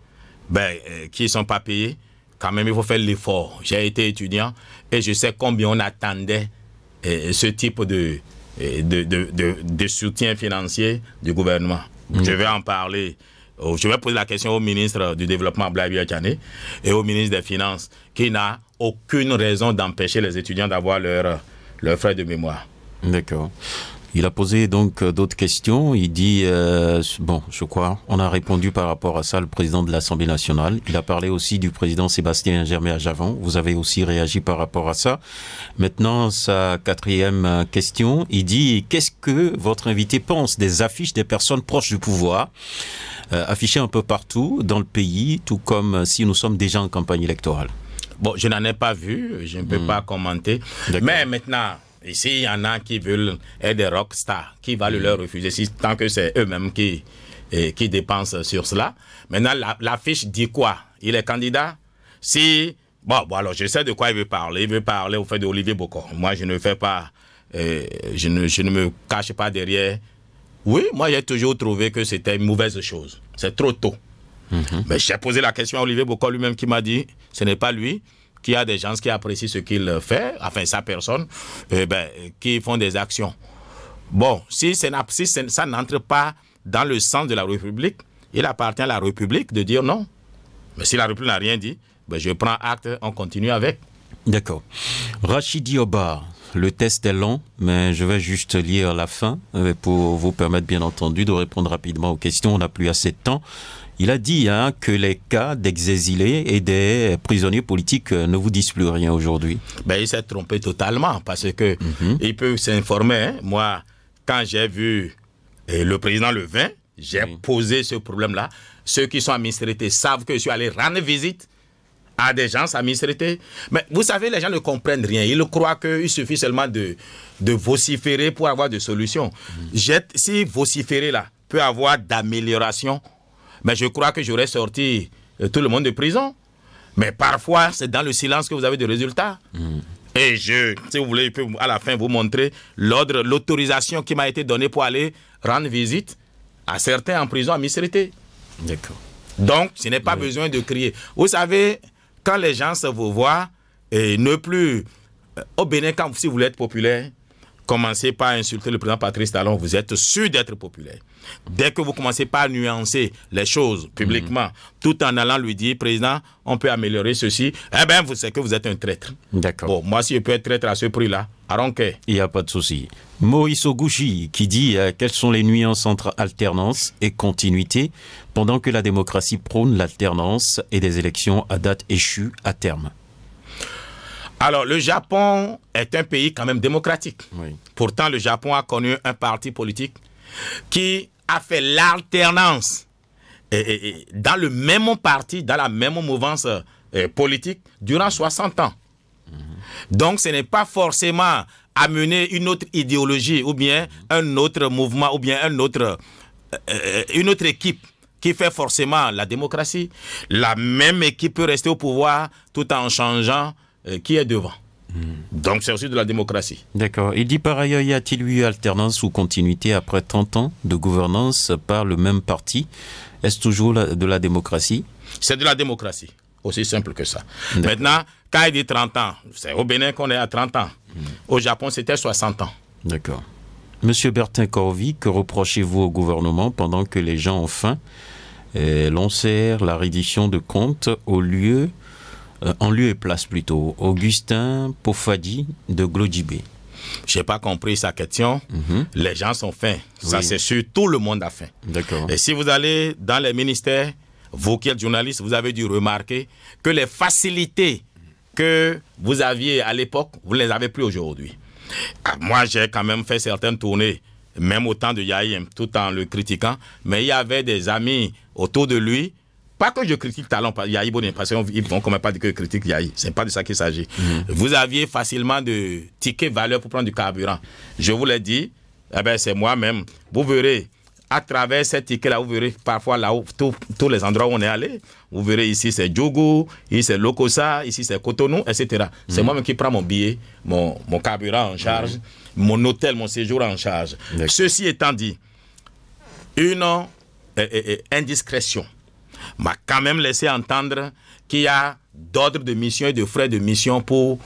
qui ne sont pas payés, quand même, il faut faire l'effort. J'ai été étudiant et je sais combien on attendait ce type de soutien financier du gouvernement. Je vais en parler. Je vais poser la question au ministre du Développement, Blaise Biachane, et au ministre des Finances, qui n'a aucune raison d'empêcher les étudiants d'avoir leurs frais de mémoire. D'accord. Il a posé donc d'autres questions. Il dit, bon, je crois, on a répondu par rapport à ça, le président de l'Assemblée nationale. Il a parlé aussi du président Sébastien Germer-Javon. Vous avez aussi réagi par rapport à ça. Maintenant, sa quatrième question, il dit, qu'est-ce que votre invité pense des affiches des personnes proches du pouvoir, affichées un peu partout dans le pays, tout comme si nous sommes déjà en campagne électorale? Bon, je n'en ai pas vu, je ne peux pas commenter. Mais maintenant... Ici, il y en a qui veulent être des rockstars, qui va le leur refuser, tant que c'est eux-mêmes qui dépensent sur cela. Maintenant, l'affiche dit quoi? Il est candidat? Si, bon, alors je sais de quoi il veut parler. Il veut parler au fait d'Olivier Bokor. Moi, je ne fais pas, je ne me cache pas derrière. Oui, moi, j'ai toujours trouvé que c'était une mauvaise chose. C'est trop tôt. Mais j'ai posé la question à Olivier Bokor lui-même qui m'a dit, ce n'est pas lui. Qu'il y a des gens qui apprécient ce qu'il fait, enfin sa personne, qui font des actions. Bon, si ça n'entre pas dans le sens de la République, il appartient à la République de dire non. Mais si la République n'a rien dit, je prends acte, on continue avec. D'accord. Rachidi Oba, le test est long, mais je vais juste lire la fin pour vous permettre bien entendu de répondre rapidement aux questions. On n'a plus assez de temps. Il a dit que les cas d'ex-exilés et des prisonniers politiques ne vous disent plus rien aujourd'hui. Il s'est trompé totalement parce que il peut s'informer. Moi, quand j'ai vu le président le 20, j'ai posé ce problème-là. Ceux qui sont à Mistrete savent que je suis allé rendre visite à des gens à Mistrete. Mais vous savez, les gens ne comprennent rien. Ils croient qu'il suffit seulement de vociférer pour avoir des solutions. Si vociférer là peut avoir d'amélioration, mais je crois que j'aurais sorti tout le monde de prison. Mais parfois, c'est dans le silence que vous avez des résultats. Et si vous voulez, je peux à la fin vous montrer l'autorisation qui m'a été donnée pour aller rendre visite à certains en prison à Mistrete. D'accord. Donc, ce n'est pas besoin de crier. Vous savez, quand les gens se vous voient, et ne plus... Au Bénin, si vous voulez être populaire, commencez pas à insulter le président Patrice Talon, vous êtes sûr d'être populaire. Dès que vous commencez pas à nuancer les choses publiquement, tout en allant lui dire, président, on peut améliorer ceci, vous savez que vous êtes un traître. D'accord. Bon, moi, si je peux être traître à ce prix-là, arronquez. Il n'y a pas de souci. Moïse Ogouchi qui dit quelles sont les nuances entre alternance et continuité pendant que la démocratie prône l'alternance et des élections à date échue à terme. Alors, le Japon est un pays quand même démocratique. Oui. Pourtant, le Japon a connu un parti politique qui a fait l'alternance dans le même parti, dans la même mouvance politique durant 60 ans. Donc, ce n'est pas forcément amener une autre idéologie ou bien un autre mouvement ou bien une autre équipe qui fait forcément la démocratie. La même équipe peut rester au pouvoir tout en changeant qui est devant. Donc c'est aussi de la démocratie. D'accord. Il dit par ailleurs, y a-t-il eu alternance ou continuité après 30 ans de gouvernance par le même parti? Est-ce toujours de la démocratie? C'est de la démocratie. Aussi simple que ça. Maintenant, quand il dit 30 ans, c'est au Bénin qu'on est à 30 ans. Au Japon, c'était 60 ans. D'accord. Monsieur Bertin Corvi, que reprochez-vous au gouvernement pendant que les gens ont faim? L'on sert la reddition de comptes en lieu et place plutôt. Augustin Pofadi de Glodjibé. Je n'ai pas compris sa question. Les gens sont faim. Ça, c'est sûr. Tout le monde a faim. D'accord. Et si vous allez dans les ministères, vous qui êtes journaliste, vous avez dû remarquer que les facilités que vous aviez à l'époque, vous ne les avez plus aujourd'hui. Moi, j'ai quand même fait certaines tournées, même au temps de Yahi, tout en le critiquant, mais il y avait des amis autour de lui. Pas que je critique Talon, Yahi Bonin, parce qu'ils ne vont quand même pas dire que je critique Yahi. Ce n'est pas de ça qu'il s'agit. Vous aviez facilement de tickets valeur pour prendre du carburant. Je vous l'ai dit, c'est moi-même. Vous verrez, à travers ces tickets-là, vous verrez parfois là où tous les endroits où on est allé. Vous verrez ici c'est Djougou, ici c'est Lokossa, ici c'est Cotonou, etc. C'est moi-même qui prends mon billet, mon carburant en charge, mon hôtel, mon séjour en charge. Ceci étant dit, une indiscrétion m'a quand même laissé entendre qu'il y a d'ordre de mission et de frais de mission pour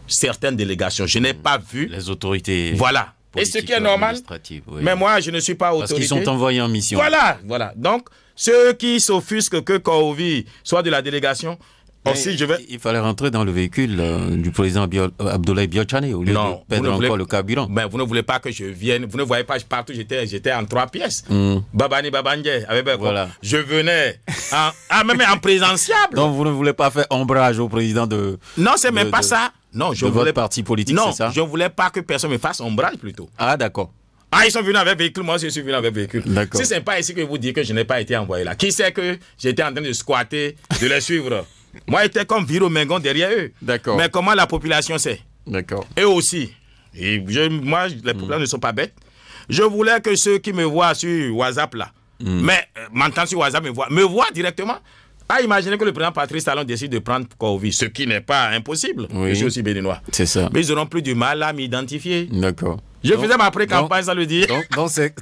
certaines délégations. Je n'ai pas vu. Les autorités. Voilà. Et ce qui est normal. Oui. Mais moi, je ne suis pas autorité. Parce qu'ils sont envoyés en mission. Voilà, voilà. Donc, ceux qui s'offusquent que Kohovi soit de la délégation, aussi, il fallait rentrer dans le véhicule du président Abdoulaye Biotchane au lieu de perdre encore le carburant. Mais vous ne voulez pas que je vienne. Vous ne voyez pas, partout, j'étais en 3 pièces. Babani Babandje. Voilà. Je venais même en présentiable. Donc, vous ne voulez pas faire ombrage au président de. Non, c'est même pas ça. Non, je voulais votre parti politique, c'est ça? Non, je ne voulais pas que personne me fasse ombrage plutôt. Ah, d'accord. Ah, ils sont venus avec véhicule, moi je suis venu avec véhicule. D'accord. Si ce n'est pas ici que vous dites que je n'ai pas été envoyé là. Qui sait que j'étais en train de squatter, de les suivre? Moi, j'étais comme Viro Mengon derrière eux. D'accord. Mais comment la population sait? D'accord. Eux aussi. Et moi, les populations ne sont pas bêtes. Je voulais que ceux qui me voient sur WhatsApp là, mais m'entendent sur WhatsApp, me voient directement. Ah, imaginez que le président Patrice Talon décide de prendre Kohovi, ce qui n'est pas impossible. Oui. Je suis aussi béninois. C'est ça. Mais ils auront plus du mal à m'identifier. D'accord. Je faisais ma pré-campagne, ça le dit.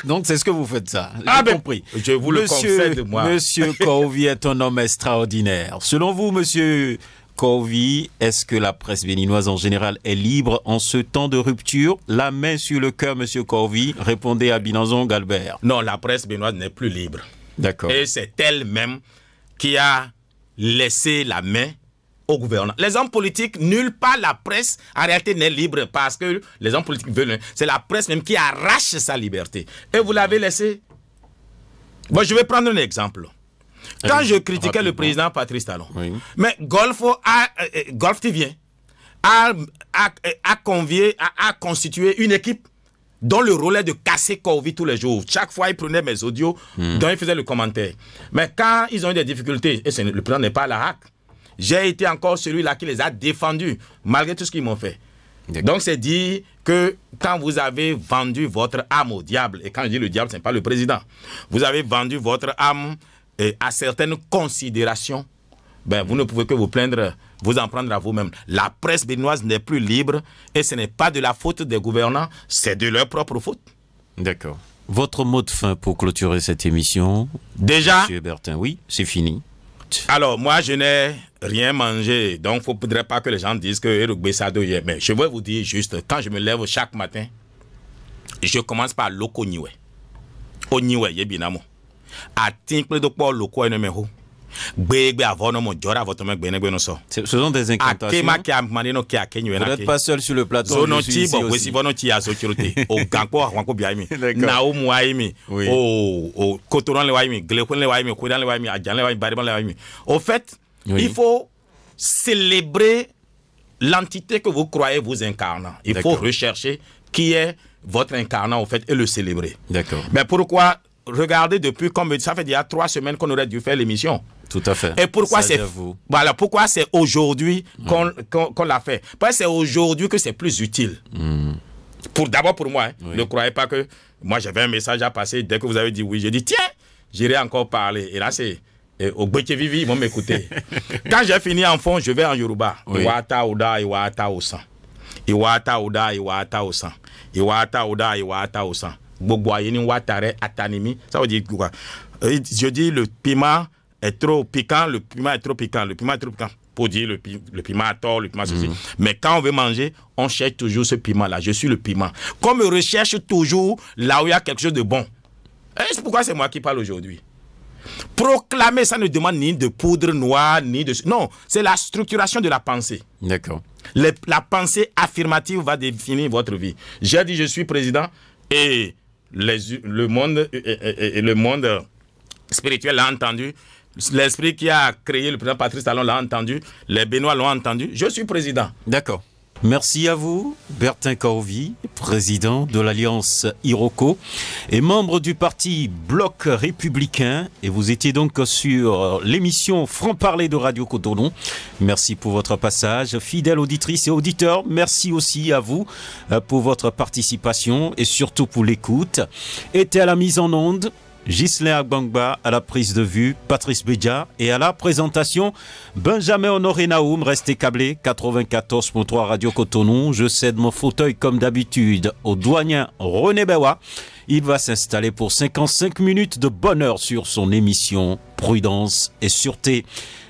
Donc c'est ce que vous faites ça. J'ai compris. Je vous le concède, moi. Monsieur Kohovi est un homme extraordinaire. Selon vous, monsieur Kohovi, est-ce que la presse béninoise en général est libre en ce temps de rupture? La main sur le cœur, monsieur Kohovi, répondez à Binanzon Galbert. Non, la presse béninoise n'est plus libre. D'accord. Et c'est elle-même qui a laissé la main au gouvernement. Les hommes politiques, nulle part la presse en réalité n'est libre parce que les hommes politiques veulent. C'est la presse même qui arrache sa liberté. Et vous l'avez laissé. Bon, je vais prendre un exemple. Quand je critiquais le président Patrice Talon, mais Golf TV a constitué une équipe dont le rôle est de casser Kohovi tous les jours. Chaque fois, il prenait mes audios, dont il faisait le commentaire. Mais quand ils ont eu des difficultés, et le président n'est pas à la hack, j'ai été encore celui-là qui les a défendus, malgré tout ce qu'ils m'ont fait. Donc, c'est dire que quand vous avez vendu votre âme au diable, et quand je dis le diable, ce n'est pas le président, vous avez vendu votre âme à certaines considérations, ben, vous ne pouvez que vous en prendre à vous-même. La presse béninoise n'est plus libre et ce n'est pas de la faute des gouvernants, c'est de leur propre faute. D'accord. Votre mot de fin pour clôturer cette émission? Déjà, Monsieur Bertin, oui, c'est fini. Alors, moi, je n'ai rien mangé, donc il ne faudrait pas que les gens disent que Eric Bessado y est. Mais je vais vous dire juste, quand je me lève chaque matin, je commence par l'oko niwe. Oniwe, yebinamo. A tinkle de quoi l'oko enemeho. Ce sont des incantations. Vous n'êtes pas seul sur le plateau. Je suis ici aussi. Au fait, il faut célébrer l'entité que vous croyez vous incarnant. Il faut rechercher qui est votre incarnant au fait et le célébrer. D'accord. Mais pourquoi? Regardez, depuis comme ça fait déjà 3 semaines qu'on aurait dû faire l'émission. Tout à fait. Et pourquoi pourquoi c'est aujourd'hui qu'on l'a fait? Parce que c'est aujourd'hui que c'est plus utile. D'abord pour moi, ne croyez pas que moi j'avais un message à passer. Dès que vous avez dit oui, j'ai dit tiens, j'irai encore parler. Et là c'est au Bechevivi, ils vont m'écouter. Quand j'ai fini en fond, je vais en Yoruba. Iwata Oda, Iwata Osan. Iwata Oda, Iwata Osan. Iwata Oda, Iwata Osan. Ça veut dire quoi? Je dis le piment est trop piquant, le piment est trop piquant, le piment est trop piquant. Pour dire le piment a tort, le piment ceci. Mais quand on veut manger, on cherche toujours ce piment-là. Je suis le piment. Comme on recherche toujours là où il y a quelque chose de bon. Et c'est pourquoi c'est moi qui parle aujourd'hui. Proclamer, ça ne demande ni de poudre noire, ni de... Non, c'est la structuration de la pensée. D'accord. La pensée affirmative va définir votre vie. J'ai dit je suis président et le monde spirituel l'a entendu. L'esprit qui a créé le président Patrice Talon l'a entendu. Les Béninois l'ont entendu. Je suis président. D'accord. Merci à vous, Bertin Kohovi, président de l'Alliance Iroko et membre du parti Bloc Républicain. Et vous étiez donc sur l'émission Franc-Parler de Radio Cotonou. Merci pour votre passage. Fidèles auditrices et auditeurs, merci aussi à vous pour votre participation et surtout pour l'écoute. Était à la mise en onde Ghislain Agbangba, à la prise de vue, Patrice Bédia, et à la présentation, Benjamin Honoré Naoum. Restez câblés, 94.3 Radio Cotonou. Je cède mon fauteuil comme d'habitude au douanier René Bewa. Il va s'installer pour 55 minutes de bonheur sur son émission prudence et sûreté.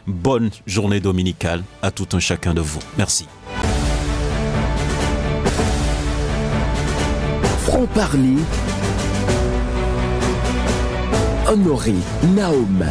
Bonne journée dominicale à tout un chacun de vous. Merci. Franc-parler, Honoré Naoum.